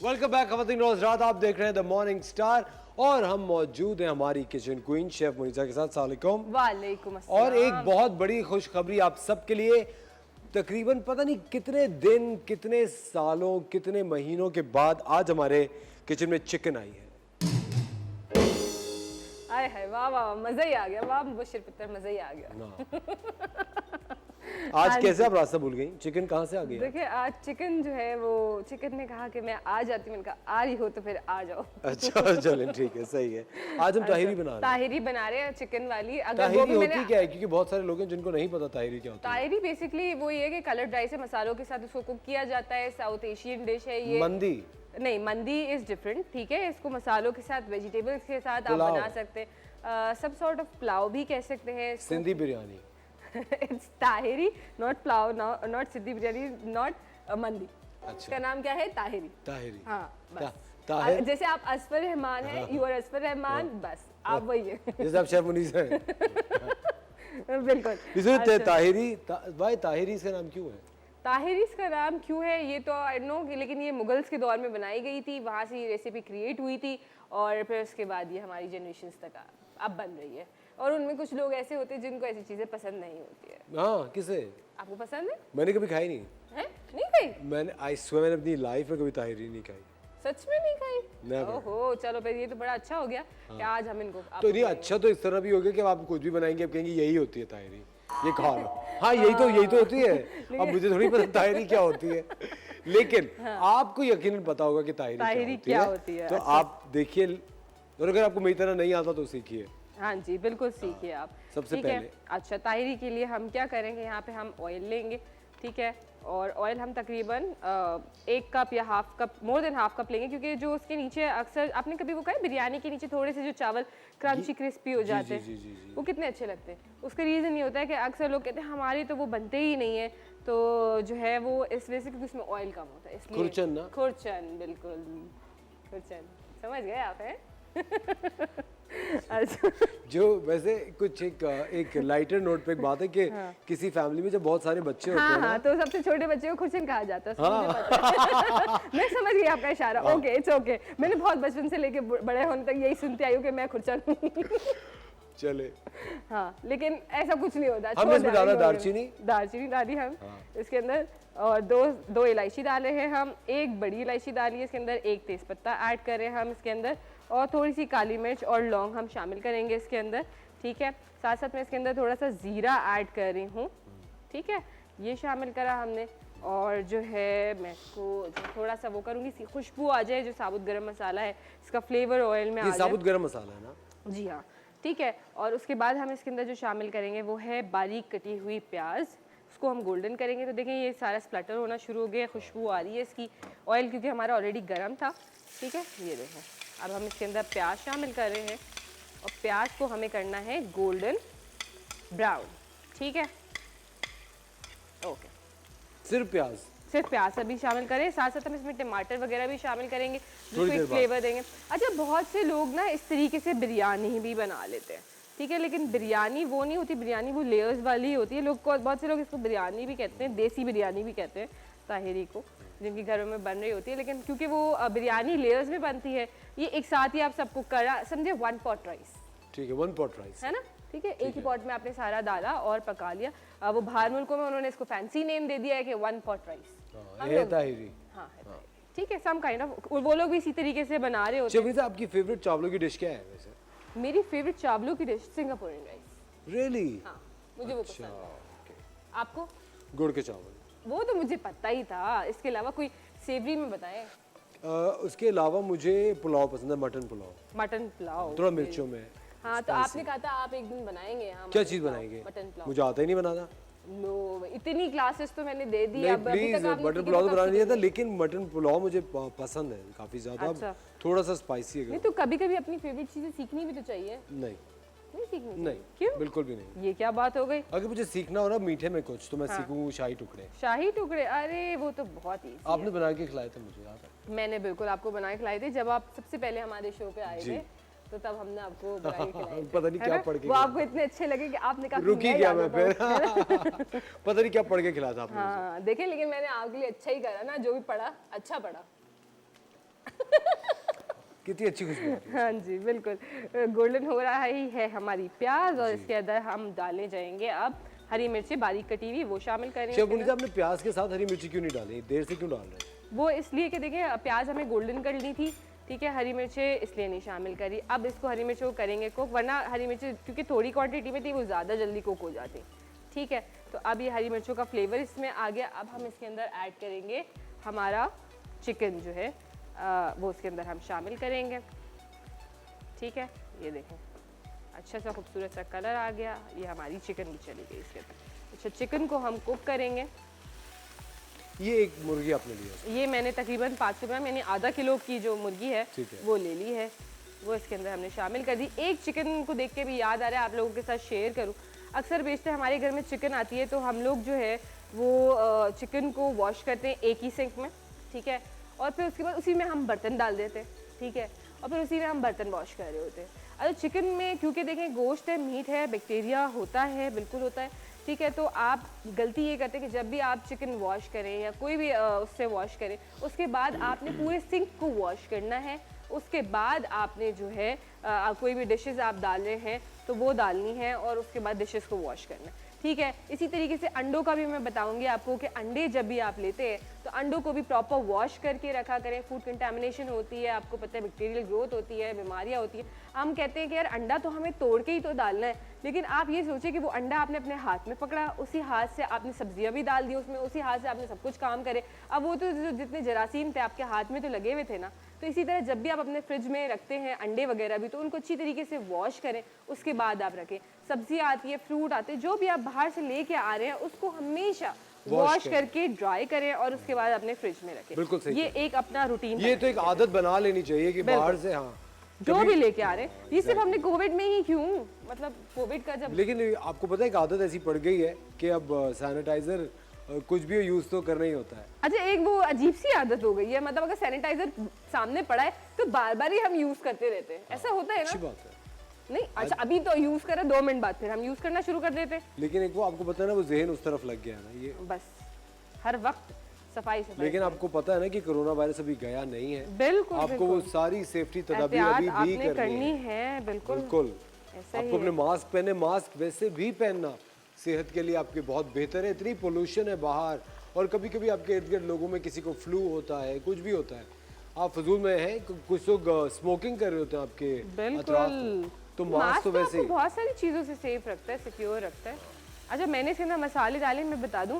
वेलकम बैक खवातीन और हज़रात, आप देख रहे हैं द मॉर्निंग स्टार और हम मौजूद हैं हमारी किचन क्वीन शेफ मुनीसा के साथ। अस्सलाम वालेकुम। वालेकुम अस्सलाम। और एक बहुत बड़ी खुशखबरी आप सबके लिए, तकरीबन पता नहीं कितने दिन, कितने सालों, कितने महीनों के बाद आज हमारे किचन में चिकन आई है। आए हाय, वाह वाह, मजा ही आ गया, वाह मुबशिर पुत्र, मजा ही आ गया। आज कैसे आप रास्ता भूल गई? चिकन कहाँ से आ गया? देखिए आज चिकन जो है वो चिकन ने कहा कि मैं आ जाती हूँ, मैंने कहा आ रही हो तो फिर आ जाओ। अच्छा चलें ठीक है, सही है। आज हम ताहिरी बना रहे हैं। ताहिरी बना रहे हैं चिकन वाली। अगर ताहिरी वो भी होती क्या है, क्योंकि बहुत सारे लोग हैं जिनको नहीं पता ताहिरी क्या होती है। ताहिरी बेसिकली वो ये है कि कलर ड्राई से मसालों के साथ उसको कुक किया जाता है। साउथ एशियन डिश है ये। मंदी नहीं, मंदी इज डिफरेंट, ठीक है। इसको मसालों के साथ, वेजिटेबल्स के साथ आप बना सकते हैं। सब सॉर्ट ऑफ पुलाव भी कह सकते हैं। Sindhi biryani. It's ताहिरी, not pulao, not Sindhi biryani, not मंदी। अच्छा। इसका नाम क्या है? ताहिरी। ताहिरी। हाँ बस। ताहिर। जैसे आप असफर रहमान हैं, यू आर असफर रहमान, बस आप वही है। जैसे आप शेफ मुनीसा हैं। बिल्कुल। इसमें ताहिरी, भाई ताहिरी इसका नाम क्यों है? ताहिरी इसका नाम क्यों है ये तो आई नो, लेकिन ये मुगल्स के दौर में बनाई गई थी, वहाँ से ये रेसिपी क्रिएट हुई थी और फिर उसके बाद ये हमारी जनरेशन्स तक अब बन रही है। और उनमें कुछ लोग ऐसे होते हैं जिनको ऐसी चीज़ें पसंद नहीं होती है। हाँ, किसे? आपको पसंद है? मैंने कभी खाई नहीं हैं? नहीं खाई? मैंने अपनी लाइफ में कभी ताहिरी नहीं खाई। सच में नहीं खाई? Never. ओहो, चलो फिर ये तो बड़ा अच्छा हो गया कि आज हम इनको तो नहीं, अच्छा तो इस तरह भी हो गया कि अब आप कुछ भी बनाएंगे आप कहेंगे यही होती है ताहिरी, ये खा लो। हाँ, यही तो होती है। अब मुझे थोड़ी पता ताहिरी क्या होती है, लेकिन आपको यकीनन पता होगा कि ताहिरी क्या होती है। तो आप देखिए, और अगर आपको मेरी तरह नहीं आता तो सीखिए। हाँ जी, बिल्कुल सीखिए आप। सबसे ठीक है? पहले अच्छा, ताहिरी के लिए हम क्या करेंगे, यहाँ पे हम ऑयल लेंगे, ठीक है, और ऑयल हम तकरीबन 1 कप या half cup, more than half cup लेंगे, क्योंकि जो उसके नीचे अक्सर आपने कभी वो कहा बिरयानी के नीचे थोड़े से जो चावल क्रंची क्रिस्पी हो जाते हैं, वो कितने अच्छे लगते हैं। उसका रीज़न ये होता है कि अक्सर लोग कहते हैं हमारे तो वो बनते ही नहीं है, तो जो है वो इस वजह से क्योंकि उसमें ऑयल कम होता है, इसलिए खुरचन ना? खुरचन, बिल्कुल खुरचन, समझ गए आप हैं। अच्छा, जो वैसे कुछ एक लाइटर नोट पे एक बात है कि किसी फैमिली में जब बहुत सारे बच्चे होते हैं हाँ, तो सबसे छोटे बच्चे को खुरचन कहा जाता है, मुझे पता है। मैं समझ गई आपका इशारा। Okay, it's okay. मैंने बहुत बचपन से लेके बड़े होने तक यही सुनते आई हूँ कि मैं खुरचन हूँ। चले। हाँ, लेकिन ऐसा कुछ नहीं होता। हमने इसमें डाला दालचीनी डाली हम इसके अंदर, और दो इलायची डाले हैं हम, 1 बड़ी इलायची डाली है इसके अंदर, 1 तेज़पत्ता ऐड कर रहे हैं हम इसके अंदर, और थोड़ी सी काली मिर्च और लौंग हम शामिल करेंगे इसके अंदर, ठीक है। साथ साथ में इसके अंदर थोड़ा सा ज़ीरा ऐड कर रही हूँ, ठीक है, ये शामिल करा हमने। और जो है मैं इसको थोड़ा सा वो करूँगी, खुशबू आ जाए, जो साबुत गरम मसाला है इसका फ्लेवर ऑयल में आ जाए। साबुत गरम मसाला है ना? जी हाँ, ठीक है। और उसके बाद हम इसके अंदर जो शामिल करेंगे वो है बारीक कटी हुई प्याज, उसको हम गोल्डन करेंगे। तो देखें ये सारा स्प्लटर होना शुरू हो गया, खुशबू आ रही है इसकी, ऑयल क्योंकि हमारा ऑलरेडी गर्म था, ठीक है। ये देखें, अब हम इसके अंदर प्याज शामिल कर रहे हैं, और प्याज को हमें करना है गोल्डन ब्राउन, ठीक है। ओके, सिर्फ प्याज अभी शामिल करें, साथ साथ हम इसमें टमाटर वगैरह भी शामिल करेंगे जिसको एक फ्लेवर देंगे। अच्छा, बहुत से लोग ना इस तरीके से बिरयानी भी बना लेते हैं, ठीक है, लेकिन बिरयानी वो नहीं होती, बिरयानी वो लेयर्स वाली होती है। लोग को बहुत से लोग इसको बिरयानी भी कहते हैं, देसी बिरयानी भी कहते हैं ताहिरी को, जिनके घरों में बन रही होती है, लेकिन क्योंकि वो बिरयानी लेयर्स में बनती है, ये एक साथ ही आप सबको करा समझे 1 पॉट राइस, ठीक है, 1 पॉट राइस, है ना, ठीक है। एक ही पॉट में आपने सारा डाला और पका लिया। वो बाहर मुल्कों में उन्होंने इसको फैंसी नेम दे दिया है कि 1 पॉट राइस। ये ताहिरी। हाँ, ठीक है, सम काइंड ऑफ, वो लोग भी इसी तरीके से बना रहे होते हैं। शबीज़ा, आपकी फेवरेट चावलों की डिश क्या है वैसे? मेरी फेवरेट चावलों की डिश सिंगापुरियन राइस। रियली? हाँ, मुझे वो पसंद है। आपको? गुड़ के चावल। वो तो मुझे पता ही था, इसके अलावा कोई सेवरी में बताएं। उसके अलावा मुझे पुलाव पसंद है, मटन पुलाव, थोड़ा मिर्चों में। हाँ, तो आपने कहा था आप एक दिन बनाएंगे यहाँ। क्या चीज़ बनाएंगे? मटन पुलाव। मुझे आता ही नहीं बनाना। नो, इतनी क्लासेस तो मैंने दे दी। अब प्लीज, मटन पुलाव तो बनाना नहीं आता, लेकिन मटन पुलाव मुझे पसंद है काफी ज्यादा। अच्छा। थोड़ा सा स्पाइसी है। नहीं तो कभी कभी अपनी फेवरेट चीजें सीखनी भी तो चाहिए। नहीं सीखनी नहीं, क्यों? बिल्कुल भी नहीं। ये क्या बात हो गई? अगर मुझे सीखना हो ना मीठे में कुछ, तो मैं सीखूं शाही टुकड़े। शाही टुकड़े, अरे वो तो बहुत ही आपने बना के खिलाए थे मुझे, याद है? मैंने बिल्कुल आपको बना के खिलाए थे जब आप सबसे पहले हमारे शो पे आए थे, तो तब हमने आपको बना के खिलाए थे। पता नहीं क्या पढ़ के, वो आपको इतने अच्छे लगे कि आपने कहा रुकी गया मैं फिर। पता नहीं क्या पढ़ के खिलाया था आपने। हाँ, देखें, लेकिन मैंने आपके लिए अच्छा ही करा ना, जो भी पढ़ा अच्छा पढ़ा। कितनी अच्छी खुशबू। हाँ जी, बिल्कुल। गोल्डन हो रहा ही है हमारी प्याज, और इसके अंदर हम डालने जाएंगे अब हरी मिर्ची बारीक कटी हुई, वो शामिल करेंगे। आपने प्याज के साथ हरी मिर्ची क्यों नहीं डाली, देर से क्यों डाल रहे हैं? वो इसलिए कि देखिए प्याज हमें गोल्डन करनी थी, ठीक है, हरी मिर्चें इसलिए नहीं शामिल करी। अब इसको हरी मिर्चों को करेंगे कुक, वरना हरी मिर्चें क्योंकि थोड़ी क्वांटिटी में थी वो ज़्यादा जल्दी कुक हो जाती, ठीक है। तो अब ये हरी मिर्चों का फ्लेवर इसमें आ गया। अब हम इसके अंदर ऐड करेंगे हमारा चिकन जो है, वो इसके अंदर हम शामिल करेंगे, ठीक है। ये देखें, अच्छा सा खूबसूरत सा कलर आ गया, ये हमारी चिकन भी चली गई इसके अंदर। अच्छा, चिकन को हम कुक करेंगे। ये एक मुर्गी आपने लिया? ये मैंने तकरीबन 500 ग्राम यानी आधा किलो की जो मुर्गी है वो ले ली है, वो इसके अंदर हमने शामिल कर दी। एक चिकन को देख के भी याद आ रहा है आप लोगों के साथ शेयर करूं, अक्सर बेशतर हमारे घर में चिकन आती है तो हम लोग जो है वो चिकन को वॉश करते हैं एक ही सिंक में, ठीक है, और फिर उसके बाद उसी में हम बर्तन डाल देते हैं, ठीक है, और फिर उसी में हम बर्तन वॉश कर रहे होते हैं। अगर चिकन में क्योंकि देखें गोश्त है, मीट है, बैक्टीरिया होता है, बिल्कुल होता है, ठीक है। तो आप गलती ये करते हैं कि जब भी आप चिकन वॉश करें या कोई भी उससे वॉश करें, उसके बाद आपने पूरे सिंक को वॉश करना है। उसके बाद आपने जो है कोई भी डिशेस आप डाल रहे हैं तो वो डालनी है और उसके बाद डिशेस को वॉश करना है, ठीक है। इसी तरीके से अंडों का भी मैं बताऊंगी आपको कि अंडे जब भी आप लेते हैं तो अंडों को भी प्रॉपर वॉश करके रखा करें। फूड कंटामिनेशन होती है, आपको पता है बैक्टीरियल ग्रोथ होती है, बीमारियां होती हैं। हम कहते हैं कि यार अंडा तो हमें तोड़ के ही तो डालना है, लेकिन आप ये सोचिए कि वो अंडा आपने अपने हाथ में पकड़ा, उसी हाथ से आपने सब्जियां भी डाल दी उसमें, उसी हाथ से आपने सब कुछ काम करे। अब वो तो जितने जरासीम थे आपके हाथ में तो लगे हुए थे ना। तो इसी तरह जब भी आप अपने फ्रिज में रखते हैं अंडे वगैरह भी, तो उनको अच्छी तरीके से वॉश करें, उसके बाद आप रखें। सब्जी आती है, फ्रूट आते हैं, जो भी आप बाहर से लेके आ रहे हैं उसको हमेशा वॉश करके ड्राई करें और उसके बाद अपने फ्रिज में रखें। बिल्कुल सही। ये एक अपना रूटीन, ये तो एक आदत बना लेनी चाहिए कि बाहर से हाँ जो भी लेके आ रहे हैं। ये सिर्फ हमने कोविड में ही क्यों, मतलब कोविड का जब, लेकिन आपको पता है एक आदत ऐसी पड़ गई है कि अब सैनिटाइजर कुछ भी यूज तो करना ही होता है। अच्छा एक वो अजीब सी आदत हो गई है, मतलब अगर सैनिटाइजर सामने पड़ा है तो बार बार ही हम यूज करते रहते हैं, ऐसा होता है अच्छी ना? बात है। नहीं अच्छा अभी तो यूज करा 2 मिनट बाद फिर हम यूज करना शुरू कर देते, लेकिन एक वो आपको पता है ना, वो जहन उस तरफ लग गया है ना, ये बस हर वक्त सफाई सफाई। लेकिन आपको पता है ना कि कोरोना वायरस अभी गया नहीं है। बिल्कुल आपको वो सारी सेफ्टी तदाबीर एहतियात अभी भी आपने करनी करनी है। है, बिल्कुल बिल्कुल ऐसा ही आपको अपने है। मास्क पहने, मास्क वैसे भी पहनना सेहत के लिए आपके बहुत बेहतर है। इतनी पोल्यूशन है बाहर, और कभी कभी आपके इर्द गिर्द लोगों में किसी को फ्लू होता है, कुछ भी होता है, आप फजूल में हैं, कुछ लोग स्मोकिंग कर रहे होते हैं आपके अतराफ में, तो मास्क तो वैसे आपको बहुत सारी चीज़ों से सेफ रखता है, सिक्योर रखता है। अच्छा मैंने इसके अंदर मसाले डाले, मैं बता दूं,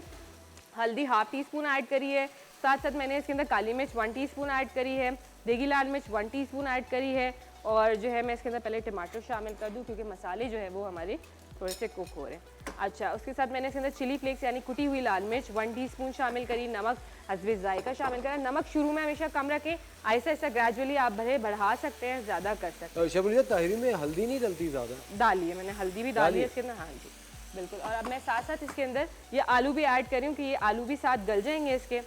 हल्दी 1/2 टीस्पून ऐड करी है, साथ साथ मैंने इसके अंदर काली मिर्च 1 टीस्पून ऐड करी है, देगी लाल मिर्च 1 टीस्पून ऐड करी है, और जो है मैं इसके अंदर पहले टमाटर शामिल कर दूं क्योंकि मसाले जो है वो हमारे थोड़े से कुक हो रहे हैं। अच्छा उसके साथ मैंने इसके अंदर चिली फ्लेक्स यानी कुटी हुई लाल मिर्च 1 टीस्पून शामिल करी, नमक हस्बे जायका शामिल करा। नमक शुरू में हमेशा कम रखें, आहिस्ता आहिस्ता ग्रेजुअली आप भले बढ़ा सकते हैं, ज़्यादा कर सकते हैं। शबरिया ताहिरी में हल्दी नहीं डलती ज़्यादा? डाली है मैंने, हल्दी भी डाली है इसके अंदर, हाँ जी बिल्कुल। और अब मैं साथ साथ इसके अंदर ये आलू भी ऐड कर रही हूँ कि ये आलू भी साथ गल जाएंगे इसके,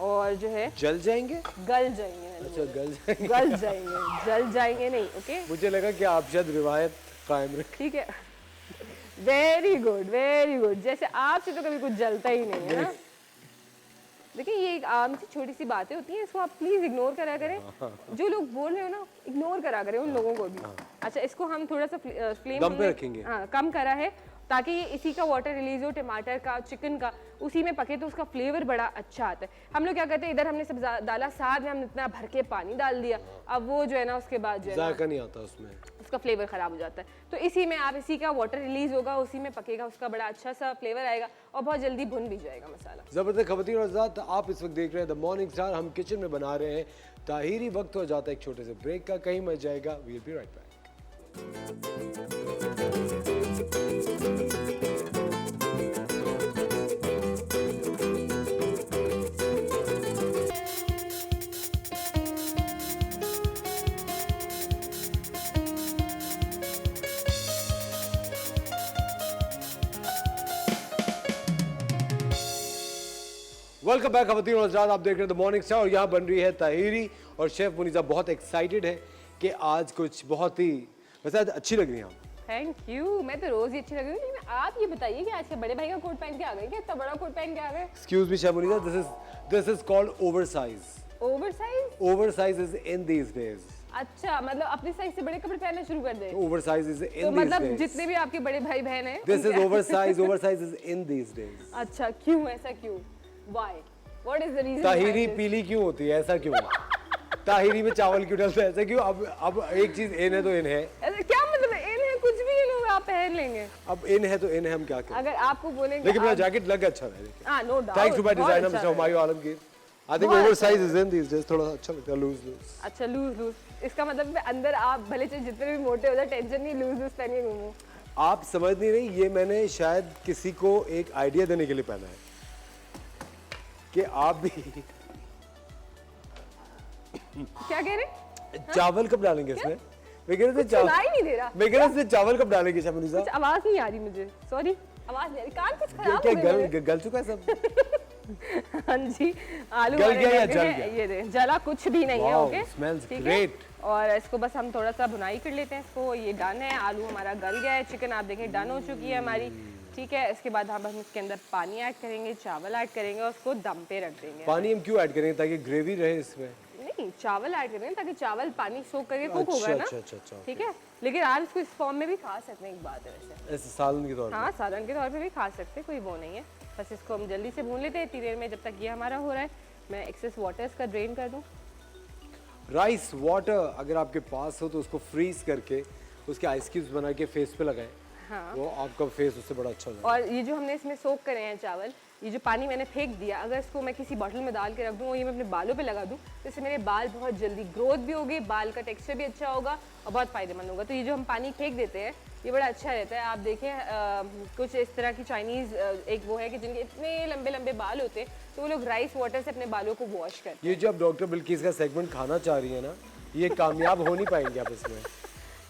और जो है जल जाएंगे, गल जाएंगे, अच्छा गल जाएंगे, गल जाएंगे, जल जाएंगे नहीं, ओके। मुझे लगा कि आप शायद रिवायत कायम रखें। ठीक है, वेरी गुड वेरी गुड। जैसे आपसे तो कभी कुछ जलता ही नहीं है ना। देखिए ये एक आम सी छोटी सी बातें होती हैं, इसको आप प्लीज इग्नोर करा करें। जो लोग बोल रहे हो ना इग्नोर करा करें उन लोगों को भी। अच्छा इसको हम थोड़ा सा फ्लेम दम पे रखेंगे। हाँ कम करा है ताकि ये इसी का वाटर रिलीज हो, टमाटर का, चिकन का, उसी में पके तो उसका फ्लेवर बड़ा अच्छा आता है। हम लोग क्या करते हैं, इधर हमने सब डाला, साथ में हमने इतना भर के पानी डाल दिया, अब वो जो है ना उसके बाद जो है जायका नहीं आता उसमें, उसका फ्लेवर खराब हो जाता है। तो इसी में आप इसी का वाटर रिलीज होगा, उसी में पकेगा, उसका बड़ा अच्छा सा फ्लेवर आएगा और बहुत जल्दी भुन भी जाएगा मसाला। जबरदस्त खवातीन और हज़रात, आप इस वक्त देख रहे हैं द मॉर्निंग स्टार। हम किचन में बना रहे हैं ताहिरी। वक्त हो जाता है एक छोटे से ब्रेक का, कहीं मच जाएगा, we will be right back. Welcome back खवातीन और हज़रात, आप देख रहे हैं द मॉर्निंग स्टार और यहाँ बन रही है ताहिरी। और शेफ मुनीजा बहुत एक्साइटेड है कि आज कुछ बहुत ही वैसे अच्छी लग रही हैं आप। थैंक यू, मैं तो रोज ही अच्छी लग रही हूँ, लेकिन आप ये बताइए कि आज के बड़े भाई का कोट पहन के आ गए क्या? इतना बड़ा कोट पहन के आ गए? Excuse me chef Muniza, this is called oversize. Oversize? Oversize is in these days. अच्छा मतलब अपनी साइज से बड़े कपड़े पहनना शुरू कर दे। ओवरसाइज इज तो इन दीज मतलब डेज। जितने भी आपके बड़े भाई बहन हैं this is oversize is in these days. अच्छा क्यों, ऐसा क्यों, why, what is the reason? Tahiri पीली क्यों होती है, ऐसा क्यों? ताहिरी में चावल क्यों डलता है, ऐसा क्यों? अब एक चीज इन है तो इन है। ऐसा क्या मतलब है? इन है कुछ भी इन हो आप पहन लेंगे। अब इन है तो इन है, हम क्या करें? अगर आपको बोलेंगे लेकिन मेरा जैकेट लग अच्छा है। हां no doubt, thanks to my designer mister Humayun Alamgir. I think oversize is in these days, थोड़ा अच्छा लगता है, लूज लूज। अच्छा लूज लूज, इसका मतलब है अंदर आप भले चाहे जितने भी मोटे हो जाए टेंशन नहीं, लूज लूज पहन के घूमो। आप समझ नहीं रही, ये मैंने शायद किसी को एक आइडिया देने के लिए पहना है कि आप भी क्या कह रहे? चावल कब डालेंगे इसमें? मैं कह रहा था सुनाई नहीं दे रहा। मैं कह रहा था चावल कब डालेंगे शबनी साहब? कुछ आवाज नहीं आ रही मुझे, सॉरी आवाज नहीं आ रही, कान कुछ खराब क्या हो गए। गल चुका है सब? हाँ जी, आलू गल हमारे गया या गल जल गए गया? हैं, ये दे जला कुछ भी नहीं है, Wow, ओके smells ठीक great. है। और इसको बस हम थोड़ा सा भुनाई कर लेते हैं इसको, ये डन है, आलू हमारा गल गया है, चिकन आप देखें डन हो चुकी है हमारी। ठीक है। इसके बाद हम इसके अंदर पानी ऐड करेंगे, चावल ऐड करेंगे और उसको दम पे रख देंगे। पानी हम क्यों ऐड करेंगे, ताकि ग्रेवी रहे इसमें? नहीं, चावल ऐड करेंगे ताकि चावल पानी सोख करके कुक होगा ना। अच्छा, ठीक है, लेकिन आप इसको इस फॉर्म में भी खा सकते हैं। एक बात है वैसे, ऐसे सालन के तौर पे? हाँ, सालन के तौर पे भी खा सकते हैं, कोई वो नहीं है। बस इसको हम जल्दी से भून लेते हैं इतनी देर में, जब तक ये हमारा हो रहा है। मैं एक्सेस वाटर इसका ड्रेन कर दूँ। राइस वाटर अगर आपके पास हो तो उसको फ्रीज करके उसके आइस क्यूब्स बना के फेस पे लगाएं। हाँ। वो आपका फेस उससे बड़ा अच्छा हो जाएगा। और ये जो हमने इसमें सोक करे हैं चावल, ये जो पानी मैंने फेंक दिया, अगर इसको मैं किसी बॉटल में डाल के रख दूँ और ये मैं अपने बालों पे लगा दूँ तो इससे मेरे बाल बहुत जल्दी ग्रोथ भी होगी, बाल का टेक्सचर भी अच्छा होगा और बहुत फायदेमंद होगा। तो ये जो हम पानी फेंक देते हैं ये बड़ा अच्छा रहता है। आप देखें कुछ इस तरह की चाइनीज़ एक वो है कि जिनके इतने लंबे लंबे बाल होते हैं तो वो लोग राइस वाटर से अपने बालों को वॉश करते हैं। ये जो आप डॉक्टर बिल्किस का सेगमेंट खाना चाह रही है ना, ये कामयाब हो नहीं पाएंगे आप इसमें।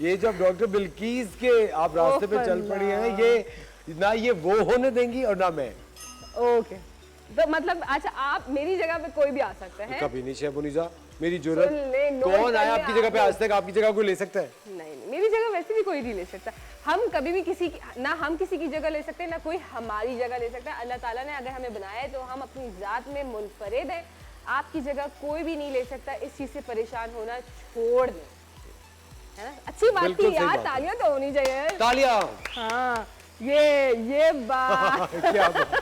ये जो आप डॉक्टर बिल्किस के आप रास्ते पे चल पड़ी हैं, ये ना ये वो होने देंगी और ना मैं। ओके, तो मतलब अच्छा, आप मेरी जगह पे कोई भी आ सकता है? कभी नहीं शेफ मुनीजा, मेरी सुन ले, जरूरत नोट कौन कर आया ले आपकी जगह पे आप आज तक? आपकी जगह कोई ले सकता है? नहीं, मेरी जगह वैसे भी कोई नहीं ले सकता। हम कभी भी किसी की, ना हम किसी की जगह ले सकते हैं, ना कोई हमारी जगह ले सकता है। अल्लाह ताला ने अगर हमें बनाया है तो हम अपनी ज़ात में मुनफरिद हैं। आपकी जगह कोई भी नहीं ले सकता। इस चीज़ से परेशान होना छोड़ दें, है ना? अच्छी बात बिल्कुल थी सही यार, बात है। तालियां तो होनी चाहिए। तालियां। हाँ, ये बात क्या बात?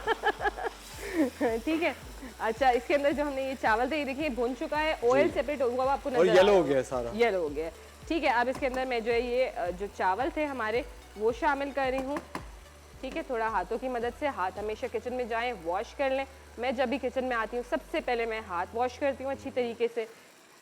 ठीक है। अच्छा, इसके अंदर जो हमने ये चावल थे, ये देखिए भुन चुका है, ऑयल सेपरेट हुआ आपको नजर और आ येलो रहा हो गया सारा। येलो हो गया। ठीक है, अब इसके अंदर मैं जो है ये जो चावल थे हमारे वो शामिल कर रही हूँ। ठीक है, थोड़ा हाथों की मदद से, हाथ हमेशा किचन में जाएं, वॉश कर लें। मैं जब भी किचन में आती हूँ सबसे पहले मैं हाथ वॉश करती हूँ अच्छी तरीके से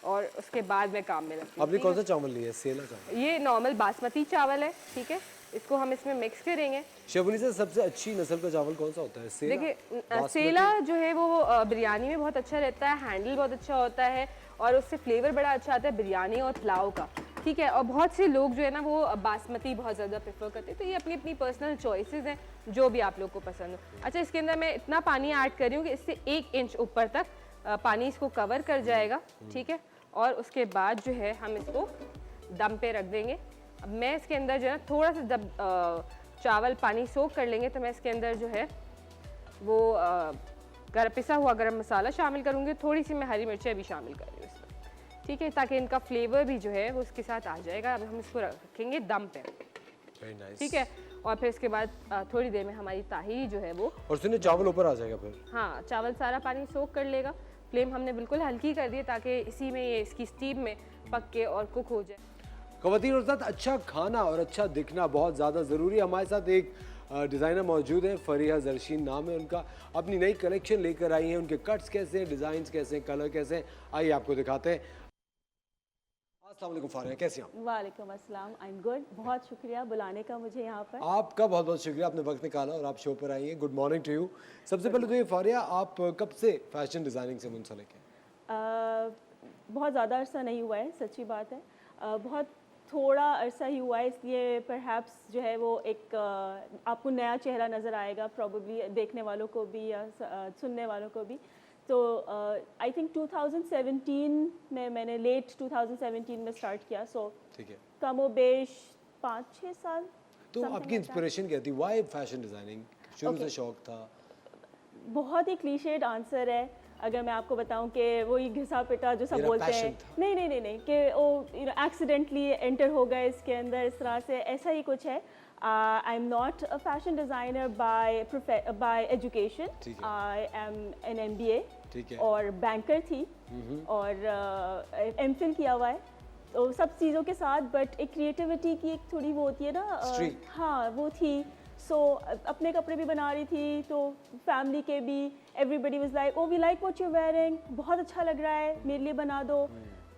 और उसके बाद मैं काम में लगती हूँ। आपने कौन सा चावल लिया है? सेला चावल? ये नॉर्मल बासमती चावल है। ठीक है, इसको हम इसमें मिक्स करेंगे। शेफनी से सबसे अच्छी नस्ल का चावल कौन सा होता है? सेला? देखिए, बासमती? सेला जो है वो बिरयानी में बहुत अच्छा रहता है, हैंडल बहुत अच्छा होता है और उससे फ्लेवर बड़ा अच्छा आता है बिरयानी और पुलाव का। ठीक है, और बहुत से लोग जो है ना वो बासमती बहुत ज़्यादा प्रेफर करते हैं। तो ये अपनी अपनी पर्सनल चॉइसेस हैं, जो भी आप लोग को पसंद हो। अच्छा, इसके अंदर मैं इतना पानी ऐड कर रही हूँ कि इससे 1 इंच ऊपर तक पानी इसको कवर कर जाएगा। ठीक है, और उसके बाद जो है हम इसको दम पे रख देंगे। अब मैं इसके अंदर जो है ना थोड़ा सा जब चावल पानी सोख कर लेंगे तो मैं इसके अंदर जो है वो पिसा हुआ गरम मसाला शामिल करूँगी। थोड़ी सी मैं हरी मिर्चें भी शामिल कर रही हूँ इसमें। ठीक है, ताकि इनका फ्लेवर भी जो है वो उसके साथ आ जाएगा। अब हम इसको रखेंगे दम पे। Very nice. ठीक है, और फिर इसके बाद थोड़ी देर में हमारी ताहिरी जो है वो, और सुनिए चावल ऊपर आ जाएगा फिर? हाँ, चावल सारा पानी सोख कर लेगा। फ्लेम हमने बिल्कुल हल्की कर दी है ताकि इसी में ये इसकी स्टीम में पक के और कुक हो जाए। ख़वातीन और साथ अच्छा खाना और अच्छा दिखना बहुत ज़्यादा ज़रूरी है। हमारे साथ एक डिज़ाइनर मौजूद है, फरीहा जरशीन नाम है उनका। अपनी नई कलेक्शन लेकर आई हैं। उनके कट्स कैसे हैं, डिज़ाइंस कैसे हैं, कलर कैसे हैं, आइए आपको दिखाते हैं। अस्सलाम वालेकुम फारिया, कैसे हैं आप? वालेकुम अस्सलाम, आई एम गुड। बहुत शुक्रिया बुलाने का मुझे यहाँ पर। आपका बहुत बहुत शुक्रिया, आपने वक्त निकाला और आप शो पर आई हैं। Good morning to you. सबसे पहले तो ये फारिया, आप कब से फैशन डिज़ाइनिंग से मुंसलिक हैं? बहुत ज़्यादा अरसा नहीं हुआ है, सच्ची बात है। बहुत थोड़ा अरसा ही हुआ है, इसलिए परहैप्स जो है वो एक आपको नया चेहरा नज़र आएगा, प्रॉबली देखने वालों को भी या सुनने वालों को भी। तो आई थिंक 2017 में मैंने लेट 2017 में स्टार्ट किया। सो ठीक है, कमोबेश 5-6 साल। तो आपकी इंस्पिरेशन क्या थी? Why fashion designing? शुरू से शौक था? बहुत ही क्लीशेड आंसर है अगर मैं आपको बताऊं कि वही घिसा पिटा जो सब मेरा बोलते हैं। passion था। नहीं कि वो एक्सीडेंटली एंटर हो गए इसके अंदर, इस तरह से, ऐसा ही कुछ है। I am not a fashion designer bye education. ठीक है। आई एम एन MBA ठीक है। और बैंकर थी और MPhil किया हुआ है। तो सब चीज़ों के साथ बट एक क्रिएटिविटी की एक थोड़ी वो होती है ना, Streak। हाँ वो थी। सो अपने कपड़े भी बना रही थी तो फैमिली के भी, everybody was like, oh we like what you wearing, बहुत अच्छा लग रहा है, मेरे लिए बना दो।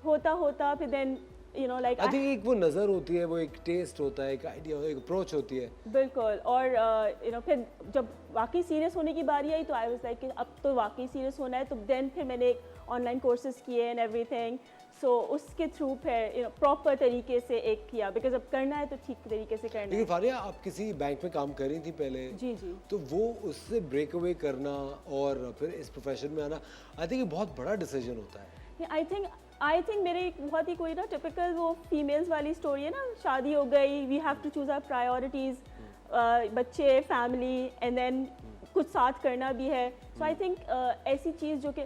होता फिर then you know like I think एक वो नज़र होती है, वो एक टेस्ट होता है, एक आइडिया, एक अप्रोच होती है। बिल्कुल। और यू नो फिर जब वाकई सीरियस होने की बारी आई तो आई वाज लाइक अब तो वाकई सीरियस होना है। तो देन फिर मैंने एक ऑनलाइन कोर्सेज किए एंड एवरीथिंग। सो उसके थ्रू फिर यू नो प्रॉपर तरीके से एक किया, बिकॉज अब करना है तो ठीक तरीके से करना लेकिन है। फारिया, आप किसी बैंक में काम कर रही थी पहले? जी जी। तो वो उससे ब्रेक अवे करना और फिर इस प्रोफेशन में आना, आई थिंक ये बहुत बड़ा डिसीजन होता है। आई थिंक मेरे एक बहुत ही कोई ना टिपिकल वो फीमेल्स वाली स्टोरी है ना, शादी हो गई, we have to choose our priorities, बच्चे, फैमिली एंड देन कुछ साथ करना भी है। सो आई थिंक ऐसी चीज़ जो कि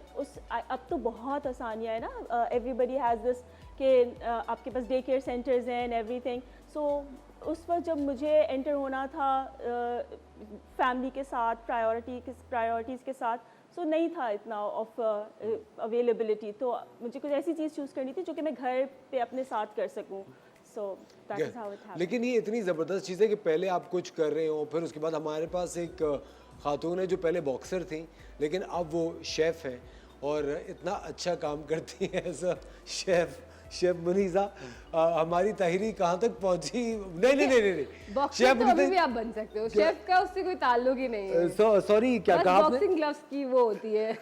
अब तो बहुत आसानियाँ है ना, एवरीबडी हैज़ दिस कि आपके पास डे केयर सेंटर्स हैं एंड एवरीथिंग। सो उस वक्त जब मुझे एंटर होना था फैमिली के साथ, प्रायोरिटीज़ के साथ, सो नहीं था इतना ऑफ अवेलेबिलिटी, तो मुझे कुछ ऐसी चीज़ चूज़ करनी थी जो कि मैं घर पे अपने साथ कर सकूं। So that is how it happened. लेकिन ये इतनी ज़बरदस्त चीज़ है कि पहले आप कुछ कर रहे हो, फिर उसके बाद हमारे पास एक खातून है जो पहले बॉक्सर थी लेकिन अब वो शेफ़ है और इतना अच्छा काम करती है एज अ शेफ मुनीज़ा। हमारी ताहिरी कहाँ तक पहुँची? नहीं बॉक्सर तो अभी भी आप बन सकते हो, शेफ का उससे कोई ताल्लुक ही नहीं है। सॉरी क्या बस कहा आपने? बॉक्सिंग ग्लव्स की वो होती है।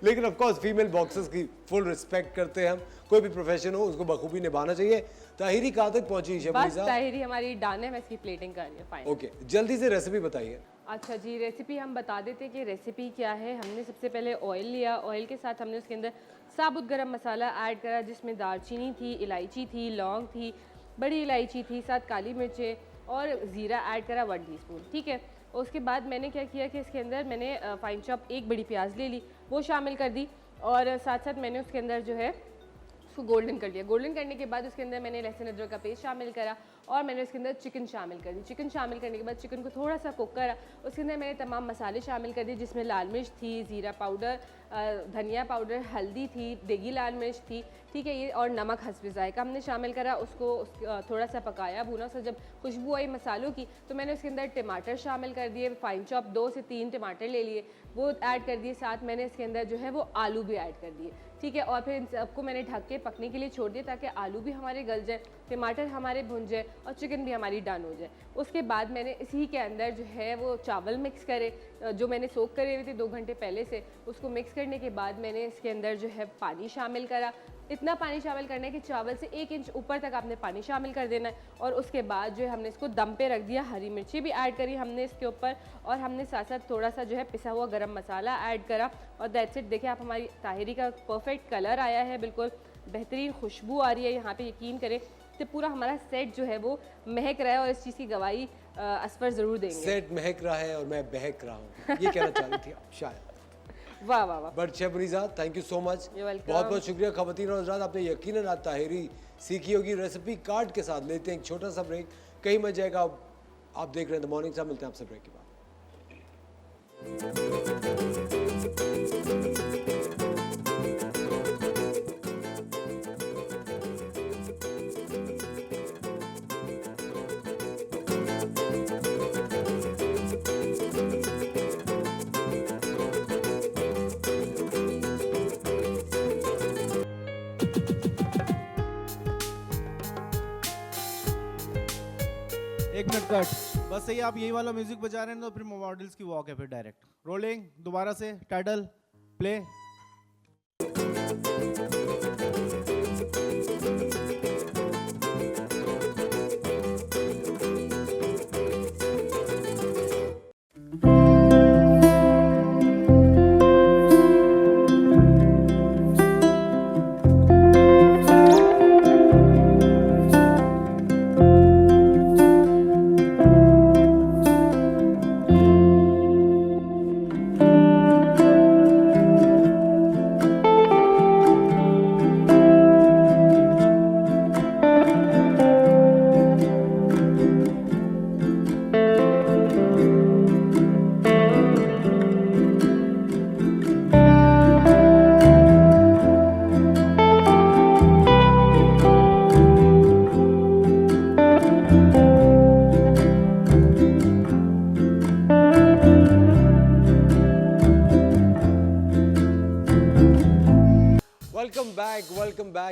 लेकिन ऑफ कोर्स फीमेल बॉक्सर्स की फुल रिस्पेक्ट करते हैं हम, कोई भी प्रोफेशन हो उसको बखूबी निभाना चाहिए। ताहिरी कहाँ तक पहुंची शेफ बस मुनीज़ा? ताहिरी हमारी डन है, मैं इसकी प्लेटिंग कर रही हूँ। फाइन। ओके, जल्दी से रेसिपी बताइए। अच्छा जी, रेसिपी हम बता देते हैं कि रेसिपी क्या है। हमने सबसे पहले ऑयल लिया, ऑयल के साथ हमने उसके अंदर साबुत गरम मसाला ऐड करा जिसमें दालचीनी थी, इलायची थी, लौंग थी, बड़ी इलायची थी, साथ काली मिर्चें और ज़ीरा ऐड करा 1 टीस्पून। ठीक है, उसके बाद मैंने क्या किया कि इसके अंदर मैंने फाइन चॉप 1 बड़ी प्याज ले ली, वो शामिल कर दी और साथ साथ मैंने उसके अंदर जो है उसको गोल्डन कर लिया। गोल्डन करने के बाद उसके अंदर मैंने लहसुन अदरक का पेस्ट शामिल करा और मैंने उसके अंदर चिकन शामिल कर दी। चिकन शामिल करने के बाद चिकन को थोड़ा सा कुक करा, उसके अंदर मैंने तमाम मसाले शामिल कर दिए जिसमें लाल मिर्च थी, ज़ीरा पाउडर, धनिया पाउडर, हल्दी थी, देगी लाल मिर्च थी, ठीक है ये, और नमक हस्ब ज़ायक़ा हमने शामिल करा। उसको थोड़ा सा पकाया, भुना सा। जब खुशबू आई मसालों की तो मैंने उसके अंदर टमाटर शामिल कर दिए, फाइन चॉप 2 से 3 टमाटर ले लिए, वो ऐड कर दिए। साथ मैंने इसके अंदर जो है वो आलू भी ऐड कर दिए, ठीक है, और फिर इन सबको मैंने ढक के पकने के लिए छोड़ दिया ताकि आलू भी हमारे गल जाए, टमाटर हमारे भुन जाए और चिकन भी हमारी डन हो जाए। उसके बाद मैंने इसी के अंदर जो है वो चावल मिक्स करे जो मैंने सोक करे हुए थे 2 घंटे पहले से। उसको मिक्स करने के बाद मैंने इसके अंदर जो है पानी शामिल करा। इतना पानी शामिल करना है कि चावल से 1 इंच ऊपर तक आपने पानी शामिल कर देना है। और उसके बाद जो है हमने इसको दम पे रख दिया। हरी मिर्ची भी ऐड करी हमने इसके ऊपर और हमने साथ साथ थोड़ा सा जो है पिसा हुआ गरम मसाला ऐड करा और दैट्स इट। देखिए आप, हमारी ताहिरी का परफेक्ट कलर आया है, बिल्कुल बेहतरीन खुशबू आ रही है यहाँ पे। यकीन करें तो पूरा हमारा सेट जो है वो महक रहा है और इस चीज़ की गवाही असफर ज़रूर देंगे। सेट महक रहा है और मैं बहक रहा हूँ, ये कहना चाह रही थी आप शायद। वाह वाह वाह। But chef Muniza, thank you so much, You're welcome. बहुत बहुत शुक्रिया। खवातीन और हज़रात, आपने यकीनन आज ताहिरी सीखी होगी रेसिपी कार्ड के साथ। लेते हैं एक छोटा सा ब्रेक, कहीं मत जाएगा। आप देख रहे हैं द मॉर्निंग स्टार, मिलते हैं आपसे ब्रेक के बाद। एक मिनट कट। बस सही, आप यही वाला म्यूजिक बजा रहे हैं तो फिर मॉडल्स की वॉक है, फिर डायरेक्ट रोलिंग। दोबारा से टाइटल प्ले।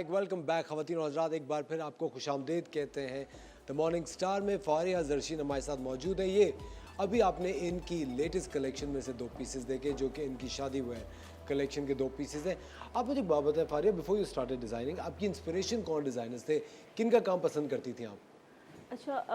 वेलकम बैक खवातीन और हज़रात, एक बार फिर आपको खुशामदीद कहते हैं द मॉर्निंग स्टार में। फारिया जर्शीन हमारे साथ मौजूद है। ये अभी आपने इनकी लेटेस्ट कलेक्शन में से 2 पीसेस देखे जो कि इनकी शादी हुआ है कलेक्शन के 2 पीसेस हैं। आप मुझे बात बताएं Faria, before you started designing, आपकी इंस्पिरेशन कौन डिज़ाइनर्स थे, किन का काम पसंद करती थी आप? अच्छा,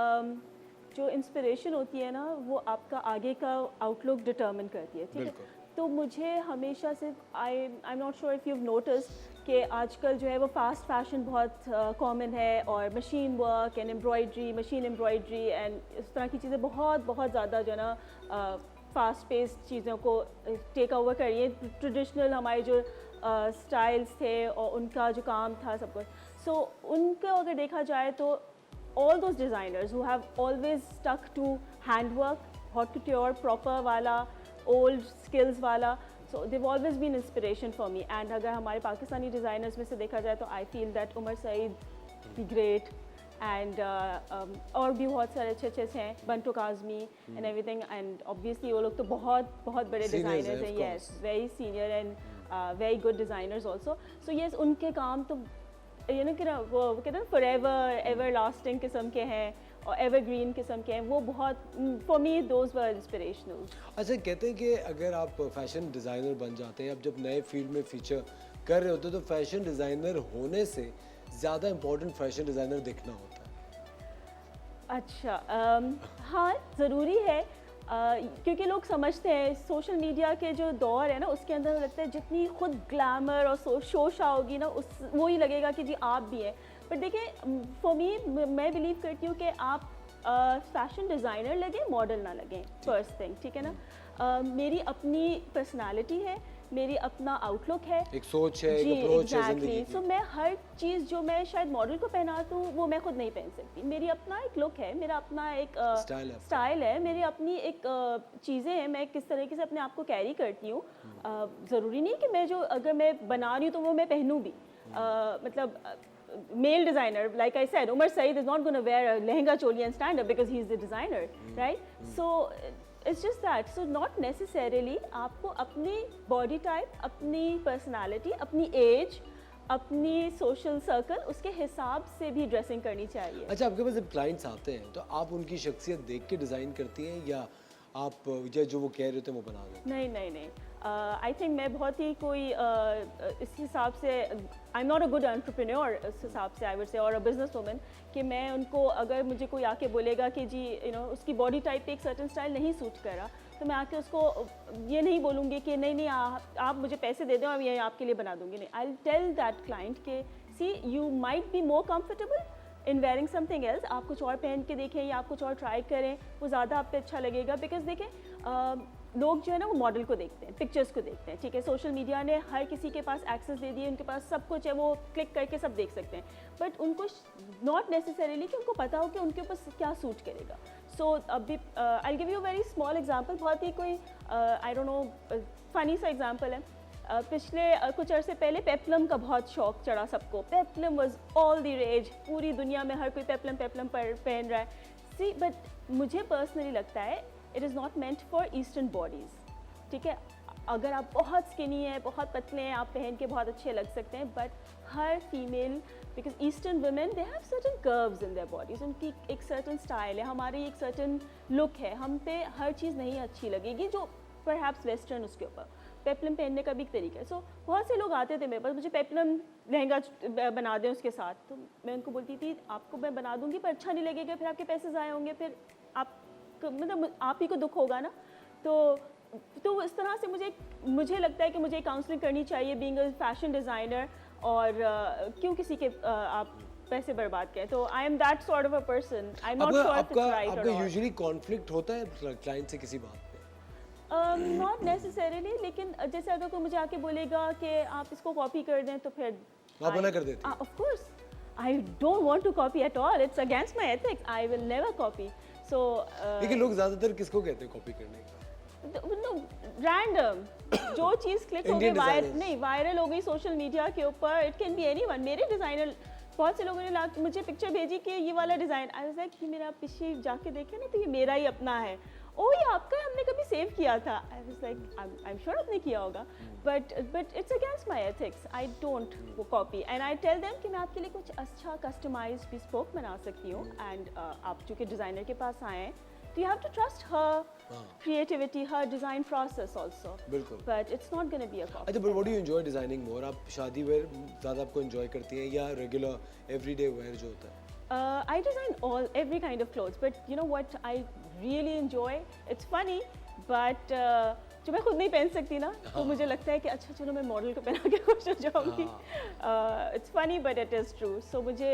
जो इंस्पिरेशन होती है ना वो आपका आगे का आउटलुक डिटर्मिन करती है, ठीक है। तो मुझे हमेशा से I am not sure if you have noticed कि आजकल जो है वो फास्ट फैशन बहुत कॉमन है, और machine work and embroidery, machine embroidery and इस तरह की चीज़ें बहुत ज़्यादा जो है ना फास्ट पेस्ड चीज़ों को टेक ओवर कर रही है। ट्रेडिशनल हमारे जो स्टाइल्स थे और उनका जो काम था सब कुछ, सो उनको अगर देखा जाए तो all those designers who have always stuck to handwork, haute couture, proper wala, old skills wala, so they've always been inspiration for me. And अगर हमारे पाकिस्तानी designers में से देखा जाए तो I feel that Umar Saeed, the great, and और भी बहुत सारे अच्छे हैं, Bantu Kazmi and everything, and obviously वो लोग तो बहुत बड़े Seniors designers हैं, हैं, of yes, course. very senior and very good designers also. So yes, उनके काम तो you know कि ना वो कहते हैं forever, everlasting किस्म के हैं और evergreen किस्म के हैं, वो बहुत for me those were inspirational. अच्छा, कहते हैं कि अगर आप फैशन डिज़ाइनर बन जाते हैं, अब जब नए फील्ड में फीचर कर रहे होते हैं, तो फैशन डिज़ाइनर होने से ज़्यादा इम्पोर्टेंट फैशन डिज़ाइनर दिखना होता है। अच्छा, हाँ ज़रूरी है, क्योंकि लोग समझते हैं सोशल मीडिया के जो दौर है ना उसके अंदर लगता है जितनी खुद ग्लैमर और शोशा होगी ना उस वो ही लगेगा कि जी आप भी हैं। पर देखिए फॉर मी, मैं बिलीव करती हूँ कि आप फैशन डिज़ाइनर लगें, मॉडल ना लगें, फर्स्ट थिंग, ठीक है ना। मेरी अपनी पर्सनालिटी है, मेरी अपना आउटलुक है, एक सोच है, जी, एक अप्रोच है exactly. जिंदगी की। So, मैं हर चीज़ जो मैं शायद मॉडल को पहनाती हूँ वो मैं खुद नहीं पहन सकती। मेरी अपना एक लुक है, मेरा अपना एक स्टाइल है, मेरी अपनी एक चीज़ें हैं, मैं किस तरीके से अपने आप को कैरी करती हूँ। ज़रूरी नहीं कि मैं जो अगर मैं बना रही हूँ तो वो मैं पहनूँ भी। मतलब male designer, like I said, Umar Saeed is not going to wear a lehenga choli and stand up because he's the designer, right? So it's just that. So not necessarily आपको अपनी body type, अपनी personality, अपनी age, अपनी social circle, उसके हिसाब से भी dressing करनी चाहिए। अच्छा, आपके पास जब क्लाइंट्स आते हैं तो आप उनकी शख्सियत देख के डिज़ाइन करती हैं या आप जो वो कह रहे होते हैं वो बना देते हैं? नहीं, आई थिंक मैं बहुत ही कोई इस हिसाब से I am not a good entrepreneur इस हिसाब से आई वुड से, और अ बिजनेस वूमन, कि मैं उनको अगर मुझे कोई आके बोलेगा कि जी उसकी बॉडी टाइप पे एक सर्टन स्टाइल नहीं सूट कर रहा, तो मैं आके उसको ये नहीं बोलूँगी कि नहीं आप मुझे पैसे दे दो, मैं ये आपके लिए बना दूँगी। नहीं, I will tell that client के see you might be more comfortable in wearing something else, आप कुछ और पहन के देखें या आप कुछ और ट्राई करें, वो ज़्यादा आप पे अच्छा लगेगा। बिकॉज देखें लोग जो है ना वो मॉडल को देखते हैं, पिक्चर्स को देखते हैं, ठीक है। सोशल मीडिया ने हर किसी के पास एक्सेस दे दिए, उनके पास सब कुछ है, वो क्लिक करके सब देख सकते हैं, बट उनको नॉट नेसेसरीली कि उनको पता हो कि उनके ऊपर क्या सूट करेगा। सो अभी I give you very small example, बहुत ही कोई आई डोंट नो फनी सा एग्जांपल है। पिछले कुछ अरसे पहले पेप्लम का बहुत शौक चढ़ा सबको, peplum was all the rage, पूरी दुनिया में हर कोई पेप्लम पहन रहा है। सी बट मुझे पर्सनली लगता है it is not meant for eastern bodies, ठीक है। अगर आप बहुत स्किनी हैं, बहुत पतले हैं, आप पहन के बहुत अच्छे लग सकते हैं, but her female, because eastern women they have certain curves in their bodies, उनकी एक सर्टन स्टाइल है, हमारी एक सर्टन लुक है, हम पे हर चीज़ नहीं अच्छी लगेगी जो परहैप्स वेस्टर्न उसके ऊपर। पेप्लम पहनने का भी एक तरीका है। सो बहुत से लोग आते थे मेरे पास, मुझे पेप्लम लहंगा बना दें उसके साथ, तो मैं उनको बोलती थी आपको मैं बना दूंगी पर अच्छा नहीं लगेगा, फिर आपके पैसे ज़ाया होंगे, फिर आप मतलब आप ही को दुख होगा ना। तो इस तरह से मुझे लगता है कि मुझे काउंसलिंग करनी चाहिए बीइंग अ फैशन डिज़ाइनर, और क्यों किसी के आप पैसे बर्बाद करें। तो I am that sort of a person, I am not sure if it's right और आपका यूजुअली कॉन्फ्लिक्ट होता है क्लाइंट से किसी बात पे? नॉट नेसेसरीली, लेकिन जैसे अगर कोई मुझे आके बोलेगा कि आप इसको कॉपी कर दें तो फिर आप मना कर देते हैं? Of course I don't want to copy at all, it's against my ethics, I will never copy. So लेकिन लोग ज्यादातर किसको कहते हैं कॉपी करने का? रैंडम जो चीज़ क्लिक हो गई, वायरल हो गई सोशल मीडिया के ऊपर, इट कैन बी एनीवन। मेरे डिज़ाइनर बहुत से लोगों ने मुझे पिक्चर भेजी कि ये वाला डिज़ाइन, आई वाज लाइक कि मेरा पीछे जाके देखे ना तो ये मेरा ही अपना है, ओ ये आपका है, हमने कभी सेव किया था। I was like I am sure आपने किया होगा, but it's against my ethics, I don't copy. And I tell them कि मैं आपके लिए कुछ अच्छा कस्टमाइज्ड बिस्पोक बना सकती हूँ, एंड आप चूँकि डिज़ाइनर के पास आए हैं तो you have to trust her creativity, her design process also. बिल्कुल। But it's not going to be a copy. अच्छा, but what do you enjoy designing more? आप शादी वेयर ज़्यादा आपको enjoy करती हैं या regular everyday wear जो होता है? I design every kind of clothes, but you know what I really enjoy? It's funny, but जो मैं खुद नहीं पहन सकती ना, तो मुझे लगता है कि अच्छा चलो मैं मॉडल को पहना के खुश हो जाऊंगी. It's funny but it is true. So मुझे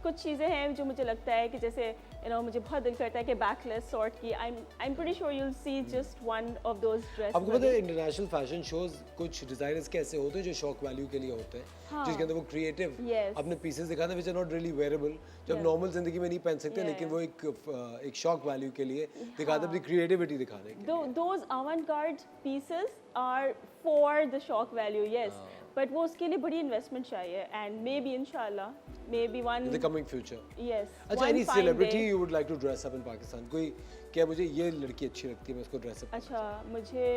कुछ चीज़ें हैं जो मुझे लगता है कि जैसे मुझे बहुत दिल करता है कि बैकलेस सॉर्ट की. I am pretty sure you will see just one of those dress. आपको पता है इंटरनेशनल फैशन शोज कुछ डिजाइनर्स कैसे होते हैं जो शॉक वैल्यू के लिए होते हैं, जिसके अंदर वो क्रिएटिव अपने पीसेस दिखाते हैं which are not really wearable, जो आप नॉर्मल जिंदगी में नहीं पहन सकते, लेकिन वो एक शॉक वैल्यू के लिए दिखाते हैं, अपनी क्रिएटिविटी दिखाने के लिए. Those avant-garde pieces are for the shock value, yes. But वो उसके लिए बड़ी इन्वेस्टमेंट चाहिए, and maybe इंशाल्लाह maybe one in the coming future. Yes. अच्छा, any celebrity you would like to dress up in Pakistan? कोई क्या मुझे ये लड़की अच्छी लगती है मैं उसको ड्रेस अप. अच्छा, मुझे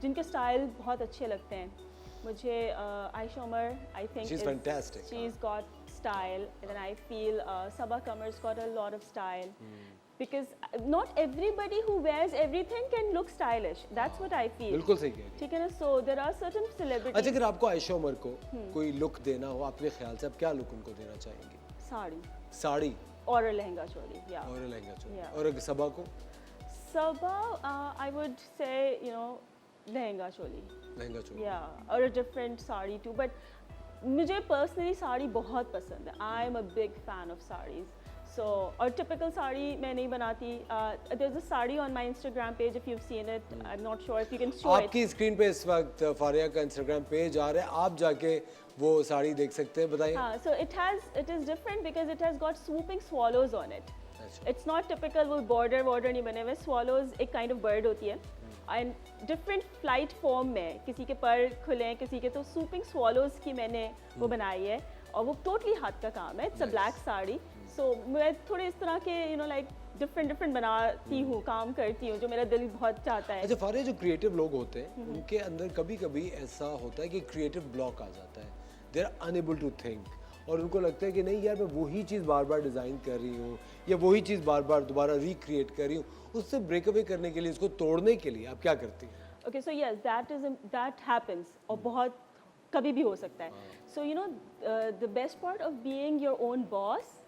जिनके स्टाइल बहुत अच्छे लगते हैं, मुझे Ayesha Umar, I think she's fantastic. She's got style, and then I feel Sabah Kamar's got a lot of style. Because not everybody who wears everything can look stylish. That's what I feel. बिल्कुल सही कह. ठीक है ना. So there are certain celebrities. अच्छा, अगर आपको आयशा उमर को कोई लुक देना हो, आपके ख्याल से आप क्या लुक उनको देना चाहेंगे? साड़ी. साड़ी और लहंगा चोली. या और लहंगा चोली. और सबा को? सबा I would say lehenga choli. Lehenga choli. या और डिफरेंट साड़ी too. But मुझे पर्सनली साड़ी बहुत पसंद है. I am a big fan of sarees. So, और typical साड़ी मैं नहीं बनाती. There's a sari on my Instagram page if you've seen it. I'm not sure if you can show it. आपकी screen पे इस वक्त फारिया का Instagram पेज आ रहा है, आप जाके वो साड़ी देख सकते हैं. बताइए. हाँ, so it is different because it has got swooping swallows on it. It's not typical वो border नहीं बने हुए. Swallows एक kind of bird होती है. And different flight form में, किसी के पर खुले हैं, किसी के तो swooping swallows की मैंने वो बनाई है, और वो totally हाथ का काम है. It's a black sari. So मैं थोड़े इस तरह के like डिफरेंट बनाती हूँ, काम करती हूँ, जो मेरा दिल बहुत चाहता है. अच्छा फारिया, जो क्रिएटिव लोग होते हैं उनके अंदर कभी कभी ऐसा होता है कि क्रिएटिव ब्लॉक आ जाता है. They are unable to think, और उनको लगता है कि नहीं यार मैं वही चीज़ बार बार डिज़ाइन कर रही हूँ या वही चीज़ बार बार दोबारा रिक्रिएट कर रही हूँ. उससे ब्रेक अवे करने के लिए, उसको तोड़ने के लिए आप क्या करती हैं? Okay, so yes, that happens, और बहुत कभी भी हो सकता है. So the best part of being your own boss,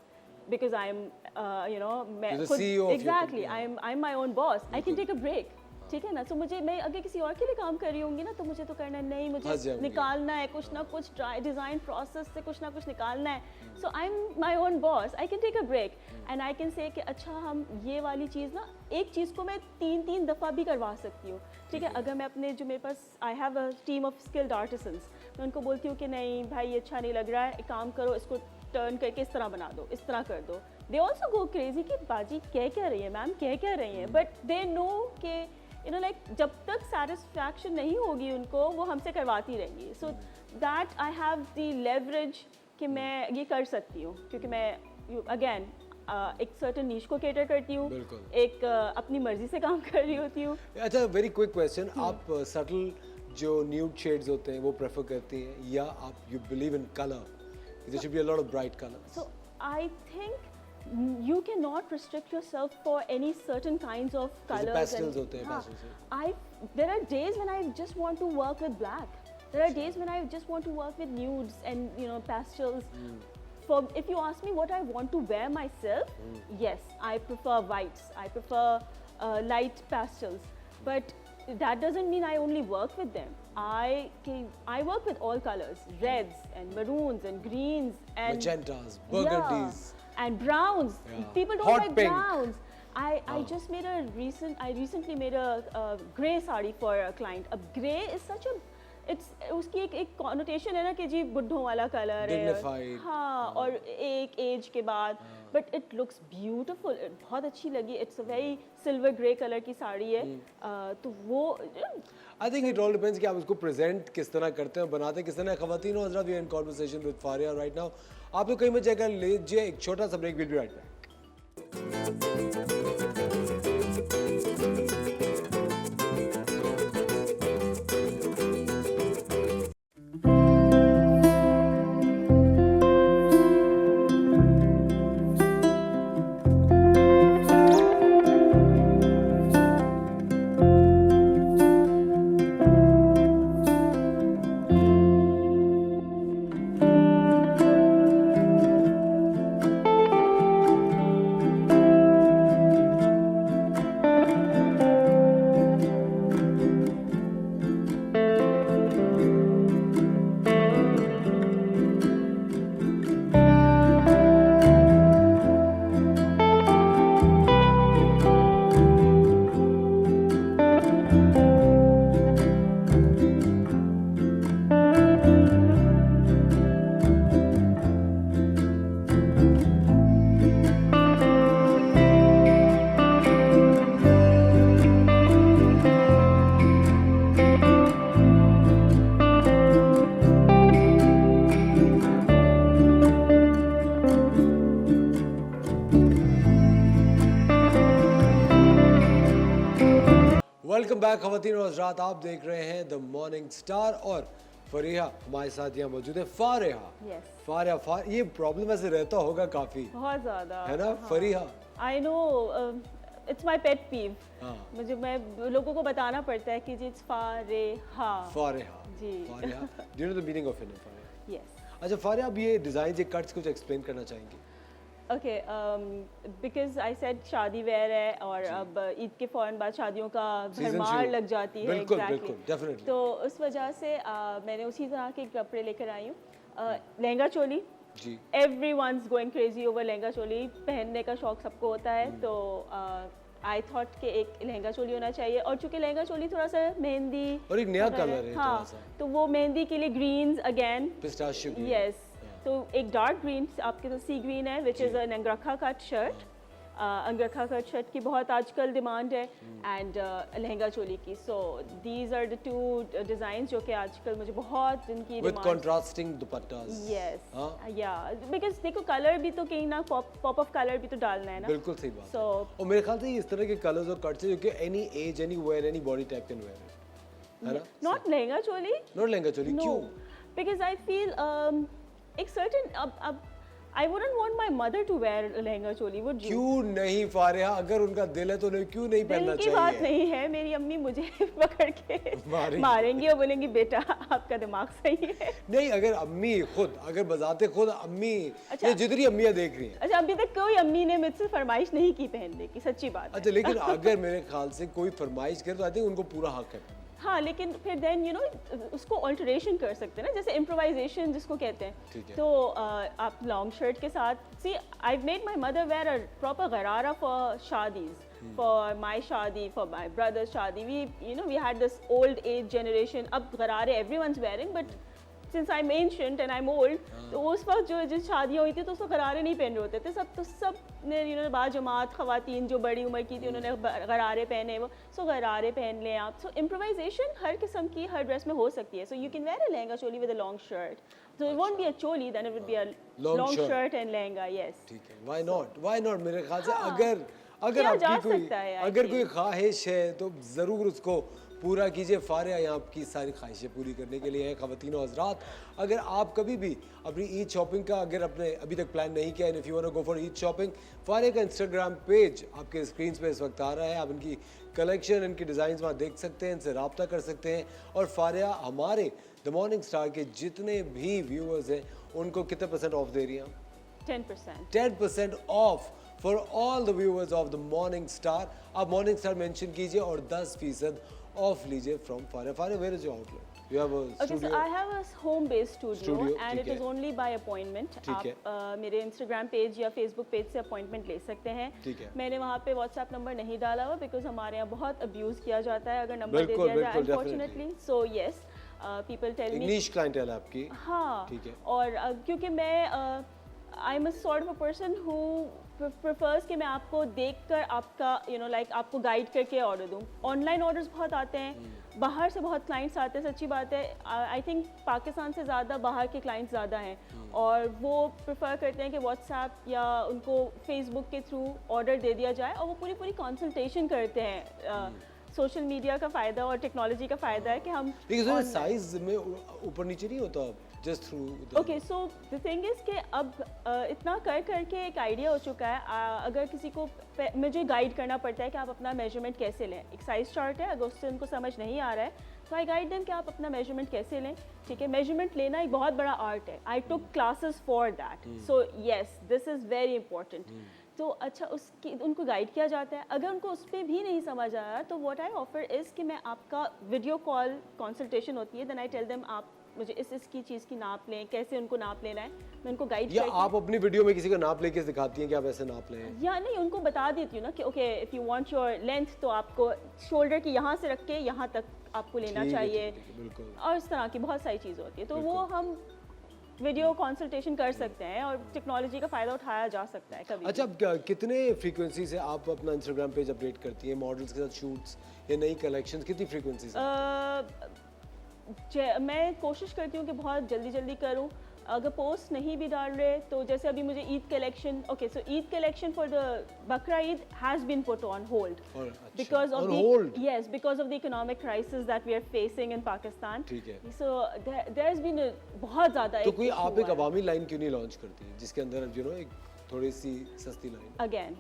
because I'm मैं the CEO of your exactly company. I'm my own boss. I can take a break. ठीक है ना. तो मुझे, मैं अगर किसी और के लिए काम कर रही होंगी ना, तो मुझे तो करना नहीं, मुझे निकालना है कुछ ना कुछ, डिज़ाइन प्रोसेस से कुछ ना कुछ निकालना है. So I am my own boss. I can take a break and I can say कि अच्छा हम ये वाली चीज़ ना, एक चीज़ को मैं 3 दफ़ा भी करवा सकती हूँ. ठीक है. अगर मैं अपने, जो मेरे पास I have a team of skilled artisans, मैं उनको बोलती हूँ कि नहीं भाई ये अच्छा नहीं लग रहा है, एक काम करो, इसको टर्न करके इस तरह बना दो, इस तरह कर दो. दे ऑल्सो गो क्रेजी कि बाजी कह रही है, मैम कह रही हैं, बट दे नो कि लाइक जब तक सेटिस्फैक्शन नहीं होगी उनको, वो हमसे करवाती रहेंगी. So that I have the leverage कि मैं ये कर सकती हूँ, क्योंकि मैं अगेन एक सर्टेन नीश को कैटर करती हूँ, एक अपनी मर्जी से काम कर रही होती हूँ. अच्छा, वेरी क्विक क्वेश्चन, आप सटल जो न्यूड शेड्स होते हैं वो प्रेफर करती हैं, या आप you believe in colour? There should be a lot of bright colors. So I think you cannot restrict yourself for any certain kinds of colors. Pastels होते हैं, pastels. There are days when I just want to work with black. There are days when I just want to work with nudes and pastels. If you ask me what I want to wear myself, yes, I prefer whites. I prefer light pastels. But that doesn't mean I only work with them. I work with all colors, reds and maroons and greens and magentas, burgundies, and browns. People don't like browns. I recently made a grey sari for a client. A grey is such a, उसकी एक connotation है ना कि जी बुढ़ों वाला colour है. हाँ, और एक एज के बाद, बट इट लुक्स ब्यूटिफुल. बहुत अच्छी लगी. It's a very silver grey colour की साड़ी है. तो वो I think it all depends कि आप उसको प्रेजेंट किस तरह करते हैं, बनाते किस तरह. ख़वातीन और हज़रात, we are in conversation with Faria right now. आप लोग कहीं मत जाकर लीजिए एक छोटा सा break. Will be right back. Welcome back खवातीन और हज़रात, आप देख रहे हैं द मॉर्निंग स्टार और फरीहा हमारे साथ यहाँ मौजूद है। फारिहा, Yes. फारिहा, ये प्रॉब्लम ऐसे रहता होगा काफी, बहुत ज़्यादा है ना? Fariha, I know, it's my pet peeve. हाँ। मैं लोगों को बताना पड़ता है कि जी इट्स फारिहा। फारिहा, जी। Fariha, do you know the meaning of it? Fariha, yes. अच्छा फारिहा, अब ये डिजाइन, ये कट्स कुछ एक्सप्लेन करना चाहेंगे? ओके, बिकॉज आई सेड शादी वेयर है और अब ईद के फ़ौरन बाद शादियों का Season भरमार शुरू। लग जाती है। बिल्कुल, exactly. बिल्कुल, definitely. तो उस वजह से मैंने उसी तरह के कपड़े लेकर आई हूँ। लहंगा चोली, जी, everyone's going crazy over lehenga choli, पहनने का शौक सबको होता है। तो आई थॉट कि एक लहंगा चोली होना चाहिए, और चूंकि लहंगा चोली थोड़ा सा मेहंदी और एक नया वगैरह- कलर है हाँ, थोड़ा सा, तो वो मेहंदी के लिए greens again. Pistachio green. Yes, तो एक डार्क ग्रीन आपके पास सी ग्रीन है, which is an angrakha cut shirt. Angrakha cut shirt की बहुत आजकल डिमांड है, एंड लहंगा चोली की। So these are the two design जो कि आजकल मुझे बहुत इनकी विद कंट्रास्टिंग दुपट्टास। यस, हाँ? या बिकॉज देखो कलर भी तो कहीं ना पॉप ऑफ कलर भी तो डालना है ना। बिल्कुल सही बात। So- और मेरे ख्याल से इस तरह के कलर्स और कट्स जो कि any age, anywhere, any body type can wear it, है ना? Not lehenga choli, not lehenga choli, no, क्यों? because I feel एक certain अब I wouldn't want my mother to wear lehenga choli, would you? क्यों नहीं फारिहा, अगर उनका दिल है तो उन्हें क्यों नहीं दिल पहनना की बात चाहिए? नहीं है, मेरी अम्मी मुझे पकड़ के मारेंगी। मारेंगी और बोलेंगी बेटा आपका दिमाग सही है। नहीं, अगर अम्मी खुद, अगर बजाते खुद अम्मी, अच्छा। ये जितनी अम्मियाँ देख रही हैं, अच्छा, अभी तक कोई अम्मी ने मुझसे फरमाइश नहीं की पहनने की, सच्ची बात है। अच्छा, लेकिन अगर मेरे ख्याल से कोई फरमाइश करे तो आई थिंक उनको पूरा हक है। हाँ, लेकिन फिर देन यू नो उसको ऑल्टरेशन कर सकते हैं ना, जैसे इम्प्रोवाइजेशन जिसको कहते ठीक है। हैं। तो आप लॉन्ग शर्ट के साथ, see I made my mother wear a proper gharara for शादीज, फॉर माई शादी, फॉर माई ब्रदर शादी। We had this old age generation, अब गरारे everyone's wearing, but since I am ancient and I am old, तो उस वक्त जिस शादियाँ हुई थी तो उसको गरारे नहीं पहन रहे होते थे सब ने बाजमात ख़वातीन जो बड़ी उम्र की थी उन्होंने गरारे पहने, वो सो गरारे पहन लें आप। सो इम्प्रोवाइजेशन हर किस्म की हर ड्रेस में हो सकती है। So you can wear a lehenga choli with a long shirt, so it won't be a choli, then it would be a Long long shirt. Shirt and lehenga. Yes, ठीक है, व्हाई नॉट? मेरे ख्याल से हाँ, अगर किया जा आपकी कोई, सकता है, I अगर feel. कोई ख्वाहिश है तो ज़रूर उसको पूरा कीजिए। फारिहा यहाँ आपकी सारी ख्वाहिशें पूरी करने के लिए है। ख़वातीन और हज़रात, अगर आप कभी भी अपनी ईद शॉपिंग का अगर अपने अभी तक प्लान नहीं किया, and if you want to go for Eid shopping, Fariha का इंस्टाग्राम पेज आपके स्क्रीन पे इस वक्त आ रहा है। आप इनकी कलेक्शन, इनकी डिज़ाइंस वहाँ देख सकते हैं, इनसे रब्ता कर सकते हैं। और फारिहा हमारे द मॉर्निंग स्टार के जितने भी व्यूअर्स हैं उनको कितने % ऑफ दे रही हैं? 10%। 10% off for all the viewers of the Morning Star. आप मॉर्निंग स्टार मेंशन कीजिए और 10% ऑफ लीजिए from Fariha. Fariha, where is your outlet? You have a Okay, so studio? I have a home-based studio, Studio, and ठीक it is है। only by appointment. ठीक है। आप मेरे Instagram पेज या Facebook पेज से अपॉइंटमेंट ले सकते हैं। ठीक है। मैंने वहाँ पे WhatsApp नंबर नहीं डाला हुआ, बिकॉज हमारे यहाँ बहुत अब्यूज़ किया जाता है अगर नंबर दे बिल्कुल, दिया जाए, बिल्कुल, unfortunately. So yes, people tell me. English clientele है आपकी? हाँ, ठीक है। और क्योंकि मैं I am a sort of a person who prefers कि मैं आपको देखकर आपका लाइक आपको गाइड करके ऑर्डर दूँ। ऑनलाइन ऑर्डर्स बहुत आते हैं, बाहर से बहुत क्लाइंट्स आते हैं, सच्ची बात है। आई थिंक पाकिस्तान से ज़्यादा बाहर के क्लाइंट्स ज़्यादा हैं, और वो प्रेफर करते हैं कि व्हाट्सएप या उनको फेसबुक के थ्रू ऑर्डर दे दिया जाए, और वो पूरी कंसल्टेशन करते हैं। सोशल मीडिया का फ़ायदा और टेक्नोलॉजी का फ़ायदा है कि हम लेकिन साइज में ऊपर नीचे नहीं होता just through? Okay, so the thing is कि अब इतना कर करके एक आइडिया हो चुका है। अगर किसी को मुझे गाइड करना पड़ता है कि आप अपना मेजरमेंट कैसे लें। एक साइज चार्ट है, अगर उससे उनको समझ नहीं आ रहा है तो आई गाइड देम कि आप अपना मेजरमेंट कैसे लें। ठीक है, मेजरमेंट लेना एक बहुत बड़ा आर्ट है। I took classes for that, so yes, this is very important. तो अच्छा, उसकी उनको गाइड किया जाता है। अगर उनको उस पर भी नहीं समझ आया तो व्हाट आई ऑफर इज़ कि मैं आपका वीडियो कॉल कंसल्टेशन होती है, देन आई टेल देम आप मुझे इसकी चीज़ की नाप लें, कैसे उनको नाप लेना है, मैं उनको गाइड या आप अपनी वीडियो में किसी का नाप लेके दिखाती हैं कि आप ऐसे नाप लें? या नहीं, उनको बता देती हूँ ना कि okay, if you want your length तो आपको शोल्डर की यहाँ से रख के यहाँ तक आपको लेना ठीक है, चाहिए, ठीक है, बिल्कुल। और इस तरह की बहुत सारी चीज़ होती है। तो वो हम वीडियो कंसल्टेशन कर सकते हैं और टेक्नोलॉजी का फ़ायदा उठाया जा सकता है कभी। अच्छा, अब कितने फ्रीक्वेंसी से आप अपना इंस्टाग्राम पेज अपडेट करती हैं मॉडल्स के साथ शूट्स या नई कलेक्शंस? कितनी फ्रीक्वेंसी से? मैं कोशिश करती हूँ कि बहुत जल्दी करूँ, अगर पोस्ट नहीं भी डाल रहे तो जैसे अभी मुझे Eid collection, okay so Eid collection for the Bakra Eid has been put on hold because of the yes because of the economic crisis that we are facing in Pakistan. ठीक है। सो देयर हैज बीन बहुत ज़्यादा। तो कोई आप एक अवामी लाइन क्यों नहीं लॉन्च करती जिसके अंदर यू नो एक थोड़ी सी सस्ती लाइन? अगेन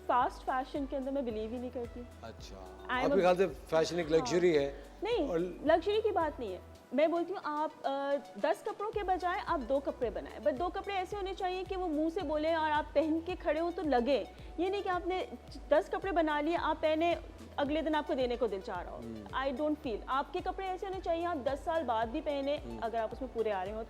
फास्ट फैशन के अंदर मैं बिलीव ही नहीं करती। अच्छा, आपके ख्याल से फैशन एक लग्जरी है? नहीं, लग्जरी की बात नहीं है। मैं बोलती हूँ आप 10 कपड़ों के बजाय आप 2 कपड़े बनाएं, बट 2 कपड़े ऐसे होने चाहिए कि वो मुंह से बोले और आप पहन के खड़े हो तो लगे। ये नहीं कि आपने 10 कपड़े बना लिए, आप पहने, अगले दिन आपको देने को दिल चाह रहा हो। I don't feel. आपके कपड़े ऐसे होने चाहिए आप 10 साल बाद भी पहने, अगर आप उसमें पूरे आ रहे हो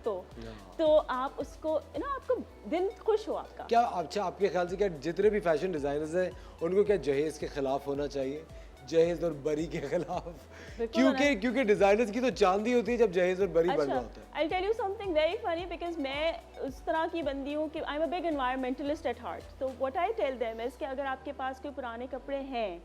तो आप उसको ना, आपको दिन खुश हो आपका। क्या अच्छा आपके ख्याल से क्या जितने भी फैशन डिजाइनर्स हैं उनको क्या जहेज के खिलाफ होना चाहिए, जहेज और बरी के खिलाफ? क्योंकि डिजाइनर्स की तो चांदी होती है जब जहेज और बरी बन रहा होता है। I'll tell you something very funny because मैं उस तरह की बंदी हूँ कि I'm a big environmentalist at heart. So what I tell them is कि अगर आपके पास कोई पुराने कपड़े हैं,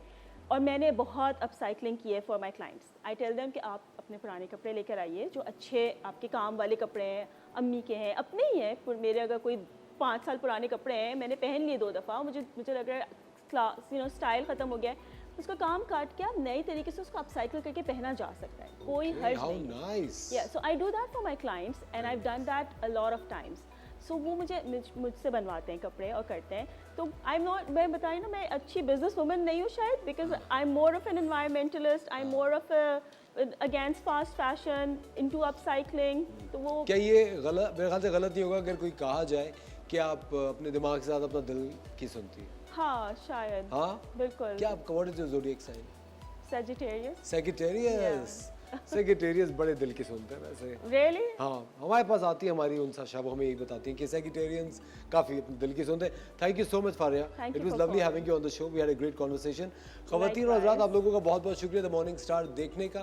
और मैंने बहुत अपसाइकलिंग की है for my clients, I tell them कि आप अपने पुराने कपड़े लेकर आइए जो अच्छे आपके काम वाले कपड़े हैं, अम्मी के हैं, अपने ही हैं। मेरे अगर कोई 5 साल पुराने कपड़े हैं, मैंने पहन लिए 2 दफ़ा, मुझे लग रहा है क्लास स्टाइल ख़त्म हो गया है, उसका काम काट के आप नई तरीके से उसको अपसाइकिल करके पहना जा सकता है, कोई हर्ज नहीं। या so I do that for my clients and I have done that a lot of times. So वो मुझसे बनवाते हैं कपड़े और करते हैं। तो आई एम नॉट, मैं बताई ना, मैं अच्छी बिजनेस वुमन नहीं हूँ शायद, because I am more of an environmentalist, I am more of against fast fashion, into upcycling. तो वो क्या ये गलत, मेरे ख्याल से गलत नहीं होगा अगर कोई कहा जाए कि आप अपने दिमाग के साथ अपना दिल की सुनती है? हाँ शायद। हाँ बिल्कुल। क्या आपका what is your zodiac sign? Sagittarius. Sagittarius. Sagittarius बड़े दिल की सुनते हैं वैसे। Really? हाँ, हमारे पास आती है हमारी उनसा शाह, वो हमें यही बताती हैं कि सैजिटेरियंस काफ़ी अपने दिल की सुनते हैं। Thank you so much Faria, it was lovely having you on the show, we had a great conversation. ख़वातीन और हज़रात, आप लोगों का बहुत बहुत शुक्रिया द मॉर्निंग स्टार देखने का।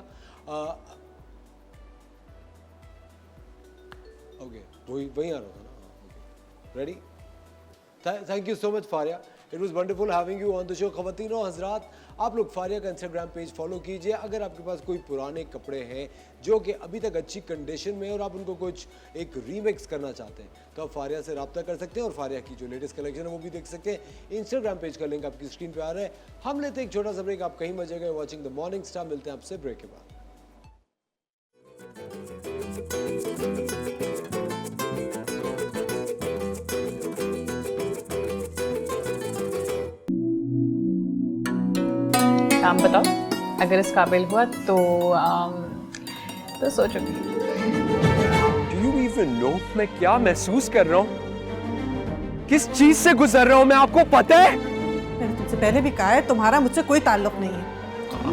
ओके, वही आ रहा था ना? Ready? Thank you so much Faria, it was wonderful having you on the show. ख़वातीन और हज़रात, आप लोग फारिया का इंस्टाग्राम पेज फॉलो कीजिए। अगर आपके पास कोई पुराने कपड़े हैं जो कि अभी तक अच्छी कंडीशन में और आप उनको कुछ एक रीमिक्स करना चाहते हैं तो आप फारिया से रब्ता कर सकते हैं और फारिया की जो लेटेस्ट कलेक्शन है वो भी देख सकते हैं। इंस्टाग्राम पेज का लिंक आपकी स्क्रीन पे आ रहा है। हम लेते हैं एक छोटा सा ब्रेक, आप कहीं मजे गए वॉचिंग द मॉर्निंग स्टार। मिलते हैं आपसे ब्रेक के बाद। नाम बताओ, अगर इस काबिल हुआ तो सोचूंगी। Do you even know मैं क्या महसूस कर रहा हूँ, किस चीज से गुजर रहा हूँ मैं, आपको पता है? मैंने तुमसे पहले भी कहा है तुम्हारा मुझसे कोई ताल्लुक नहीं है,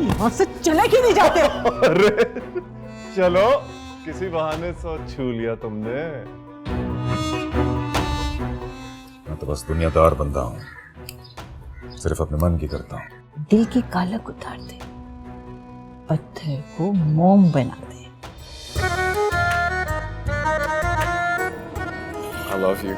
यहाँ से चले क्यों नहीं जाते? अरे चलो, किसी बहाने से छू लिया तुमने। मैं तो बस दुनियादार बंदा हूँ, सिर्फ अपने मन की करता हूँ। दिल की कालक उतार दे, पत्थर को मोम बना दे। I love you.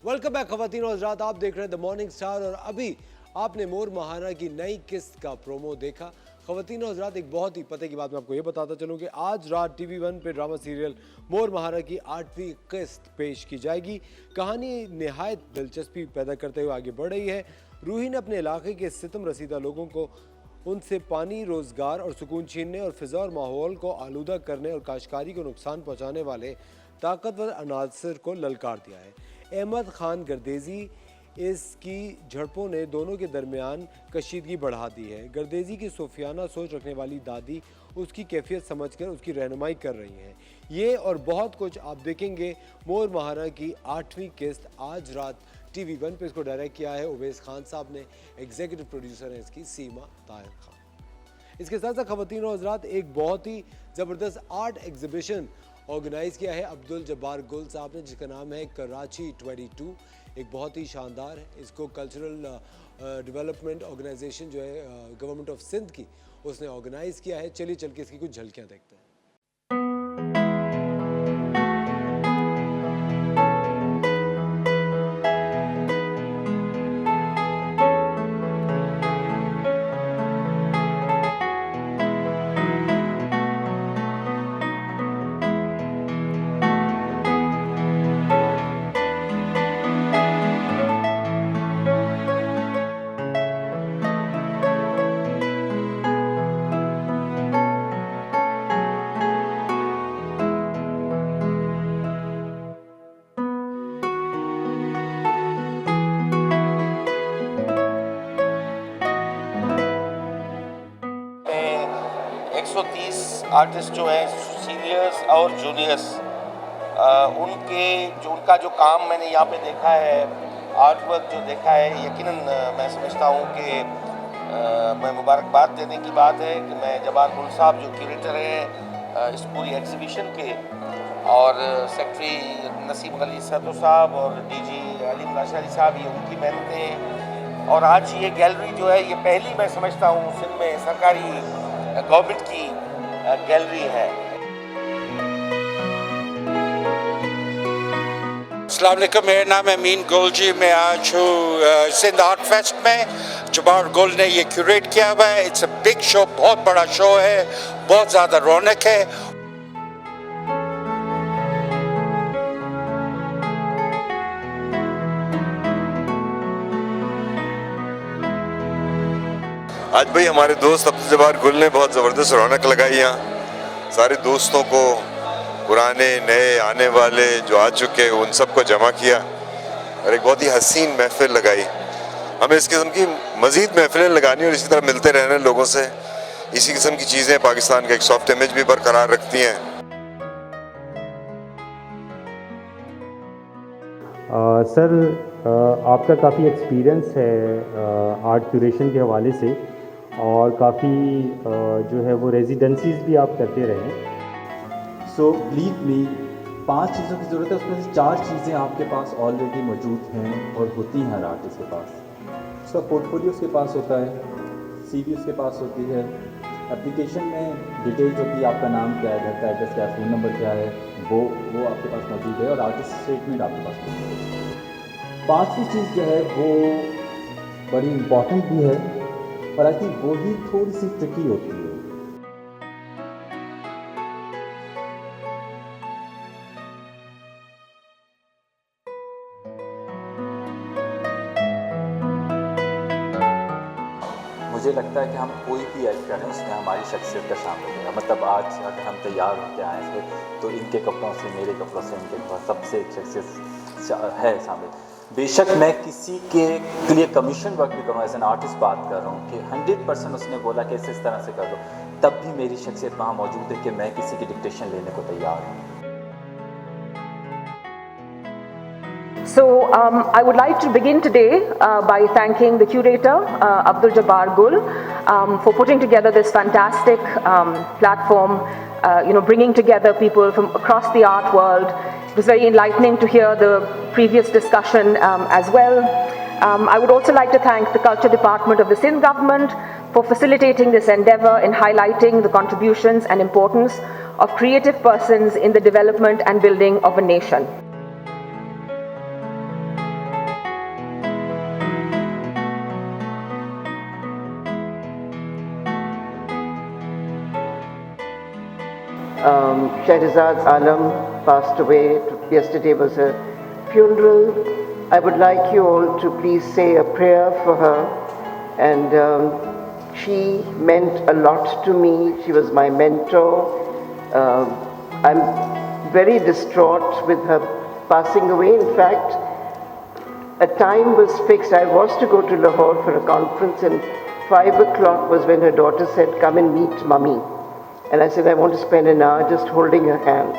Welcome back ख़वातीन और हज़रात, आप देख रहे हैं द मॉर्निंग स्टार और अभी आपने मोर महाना की नई किस्त का प्रोमो देखा। ख़वातीन और हज़रात, एक बहुत ही पते की बात मैं आपको ये बताता चलूँ कि आज रात TV1 पे ड्रामा सीरियल मोर महाना की 8वीं किस्त पेश की जाएगी। कहानी नहायत दिलचस्पी पैदा करते हुए आगे बढ़ रही है। रूही ने अपने इलाके के सितम रसीदा लोगों को उनसे पानी, रोज़गार और सुकून छीनने और फ़िज़ा और माहौल को आलूदा करने और काश्तकारी को नुकसान पहुँचाने वाले ताकतवर अनासर को ललकार दिया है। अहमद खान गर्देजी इसकी झड़पों ने दोनों के दरमियान कशीदगी बढ़ा दी है। गर्देजी की सूफियाना सोच रखने वाली दादी उसकी कैफियत समझकर उसकी रहनुमाई कर रही हैं। ये और बहुत कुछ आप देखेंगे मोर महाना की 8वीं किस्त आज रात TV1 पे। इसको डायरेक्ट किया है उवैस खान साहब ने, एग्जीक्यूटिव प्रोड्यूसर है इसकी सीमा ताहिर खान। इसके साथ साथ ख़वातीन और हज़रात, एक बहुत ही ज़बरदस्त आर्ट एग्जीबिशन ऑर्गेनाइज़ किया है अब्दुल जब्बार गुल साहब ने, जिसका नाम है कराची 22। एक बहुत ही शानदार है, इसको कल्चरल डेवलपमेंट ऑर्गेनाइजेशन जो है गवर्नमेंट ऑफ सिंध की, उसने ऑर्गेनाइज़ किया है। चलिए चल के इसकी कुछ झलकियाँ देखते हैं। आर्टिस्ट जो हैं सीनियर्स और जूनियर्स, उनका जो काम मैंने यहाँ पे देखा है, आर्ट वर्क जो देखा है, यकीनन मैं समझता हूँ कि मैं मुबारकबाद देने की बात है कि मैं जबार गुल साहब जो क्यूरेटर हैं इस पूरी एग्जीबिशन के, और सेक्रेटरी नसीब अली सदो साहब और डीजी अलीम राशादी साहब, ये उनकी मेहनतें हैं। और आज ये गैलरी जो है, ये पहली मैं समझता हूँ सिंध में सरकारी गवर्नमेंट की गैलरी है। अस्सलाम वालेकुम, मेरा नाम है अमीन गुल जी। मैं आज हूँ सिंध आर्ट फेस्ट में। जबार गुल ने ये क्यूरेट किया हुआ है। इट्स अ बिग शो, बहुत बड़ा शो है, बहुत ज़्यादा रौनक है। आज भाई हमारे दोस्त अब्दुल जब्बार गुल ने बहुत ज़बरदस्त रौनक लगाई यहाँ। सारे दोस्तों को, पुराने नए आने वाले जो आ चुके, उन सबको जमा किया और एक बहुत ही हसीन महफिल लगाई। हमें इस किस्म की मज़ीद महफिलें लगानी और इसी तरह मिलते रहने लोगों से। इसी किस्म की चीज़ें पाकिस्तान का एक सॉफ्ट इमेज भी बरकरार रखती हैं। सर, आपका काफ़ी एक्सपीरियंस है आर्ट क्यूरेशन के हवाले से, और काफ़ी जो है वो रेजिडेंसीज भी आप करते रहे हैं। सो बिलीव मी, 5 चीज़ों की ज़रूरत है, उसमें से 4 चीज़ें आपके पास ऑलरेडी मौजूद हैं और होती हैं हर आर्टिस्ट के पास। उसका पोर्टफोलियो उसके पास होता है, CV उसके पास होती है, एप्लीकेशन में डिटेल जो कि आपका नाम क्या है, घर का एड्रेस क्या है, फ़ोन नंबर क्या है, वो आपके पास मौजूद है, और आर्टिस्ट स्टेटमेंट आपके पास मौजूद है। 5वीं चीज़ जो है वो बड़ी इम्पॉर्टेंट भी है, पर आई थिंक वो ही थोड़ी सी ट्रिकी होती है। मुझे लगता है कि हम कोई भी ऐड करें उसमें हमारी शख्सियत का शामिल है। मतलब आज अगर हम तैयार होकर आए थे तो इनके कपड़ों से, मेरे कपड़ों से, इनके कपड़ों सबसे एक शख्सियत है शामिल। बेशक मैं किसी के लिए कमीशन वर्क भी करूँ, एज एन आर्टिस्ट बात कर रहा हूँ कि 100% उसने बोला कि इस तरह से कर दो, तब भी मेरी शख्सियत वहाँ मौजूद है कि मैं किसी की डिक्टेशन लेने को तैयार हूँ। So I would like to begin today by thanking the curator Abdul Jabbar Gul for putting together this fantastic platform, bringing together people from across the art world. It was very enlightening to hear the previous discussion as well. I would also like to thank the Culture Department of the Sindh government for facilitating this endeavour in highlighting the contributions and importance of creative persons in the development and building of a nation. Shahrazad Alam passed away. Yesterday was her funeral. I would like you all to please say a prayer for her. And she meant a lot to me. She was my mentor. I'm very distraught with her passing away. In fact, a time was fixed. I was to go to Lahore for a conference, and 5 o'clock was when her daughter said, "Come and meet Mummy." And I said, "I want to spend an hour just holding her hand."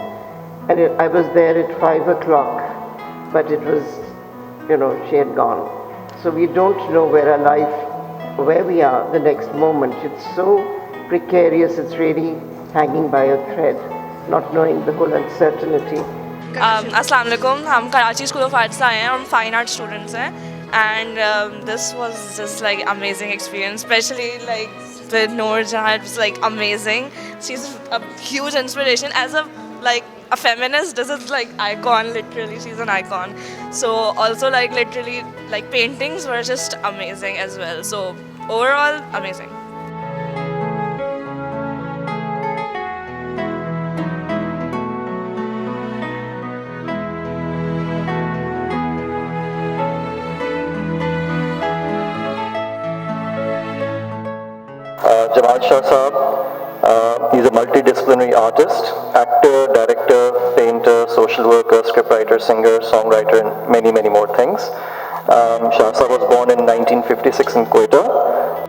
And I was there at 5 o'clock, but it was, she had gone. So we don't know where we are the next moment. It's so precarious, it's really hanging by a thread, not knowing the whole uncertainty. अस्सलाम वालेकुम, हम Karachi school of arts से आए हैं, हम fine art students हैं, and this was just like amazing experience, especially like with Noor Jahan. It was like amazing. She's a huge inspiration as a feminist. This is like icon, literally. She's an icon. So also like literally like paintings were just amazing as well. So overall amazing. Jamal Shah Saab, he's a multidisciplinary artist, actor, director, painter, social worker, scriptwriter, singer, songwriter, and many, many more things. Shah Saab was born in 1956 in Quetta,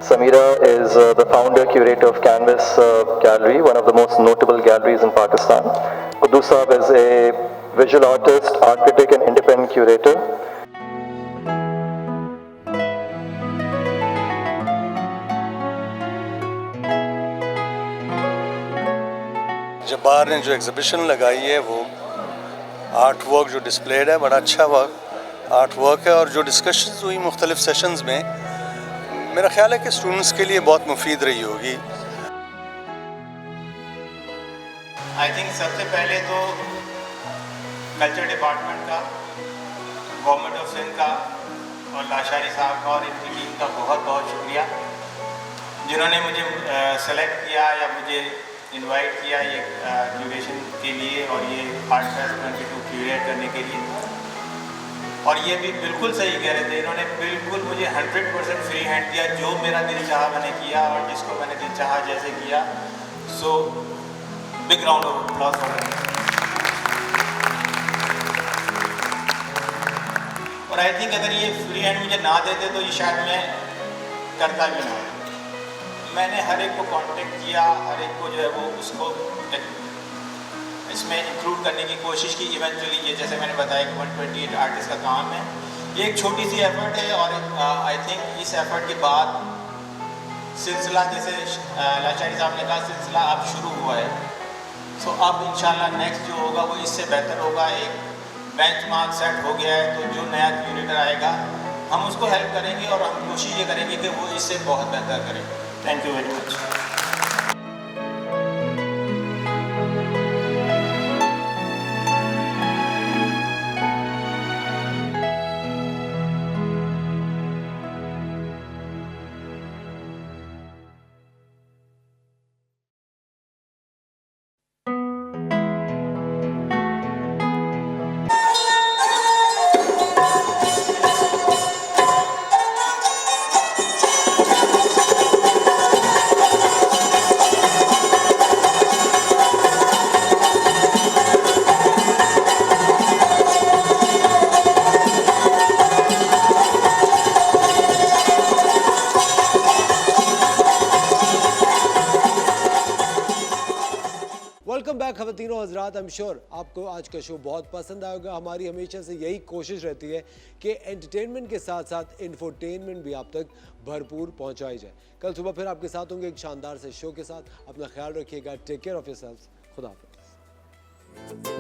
Samira is the founder curator of Canvas Gallery, one of the most notable galleries in Pakistan. Quddus Saab is a visual artist, art critic and independent curator. Jabbar ने जो exhibition लगाई है वो art work जो displayed है बड़ा अच्छा art work है और जो डिस्कशंस हुई मुख्तलिफ सेशंस में मेरा ख्याल है कि स्टूडेंट्स के लिए बहुत मुफीद रही होगी। आई थिंक सबसे पहले तो कल्चर डिपार्टमेंट का, गवर्नमेंट ऑफ सिंध का और लाशारी साहब का और इनकी टीम का बहुत बहुत शुक्रिया जिन्होंने मुझे सेलेक्ट किया या मुझे इनवाइट किया ये क्यूरेशन के लिए और ये आर्ट फेस्ट 22 क्यूरेट करने के लिए। और ये भी बिल्कुल सही कह रहे थे, इन्होंने बिल्कुल मुझे 100% फ्री हैंड दिया, जो मेरा दिल चाहा मैंने किया और जिसको मैंने दिल चाहा जैसे किया। So big round of applause for them. और आई थिंक अगर ये फ्री हैंड मुझे ना देते तो ये शायद मैं करता भी ना। मैंने हर एक को कांटेक्ट किया, हर एक को जो है वो उसको इसमें इंक्लूड करने की कोशिश की। इवेंचुअली ये जैसे मैंने बताया कि 128 आर्टिस्ट का काम है, ये एक छोटी सी एफर्ट है और आई थिंक इस एफर्ट के बाद सिलसिला जैसे लाचारी साहब ने कहा सिलसिला अब शुरू हुआ है। सो अब इंशाल्लाह नेक्स्ट जो होगा वो इससे बेहतर होगा। एक बेंचमार्क सेट हो गया है तो जो नया क्यूरेटर आएगा हम उसको हेल्प करेंगे और हम कोशिश ये करेंगे कि वो इससे बहुत बेहतर करें। Thank you very much. Welcome back खवातीनो हजरात। आई एम श्योर आपको आज का शो बहुत पसंद आएगा। हमारी हमेशा से यही कोशिश रहती है कि एंटरटेनमेंट के साथ साथ इंफोटेनमेंट भी आप तक भरपूर पहुंचाई जाए। कल सुबह फिर आपके साथ होंगे एक शानदार से शो के साथ। अपना ख्याल रखिएगा। Take care of yourselves. खुदा हाफिज़।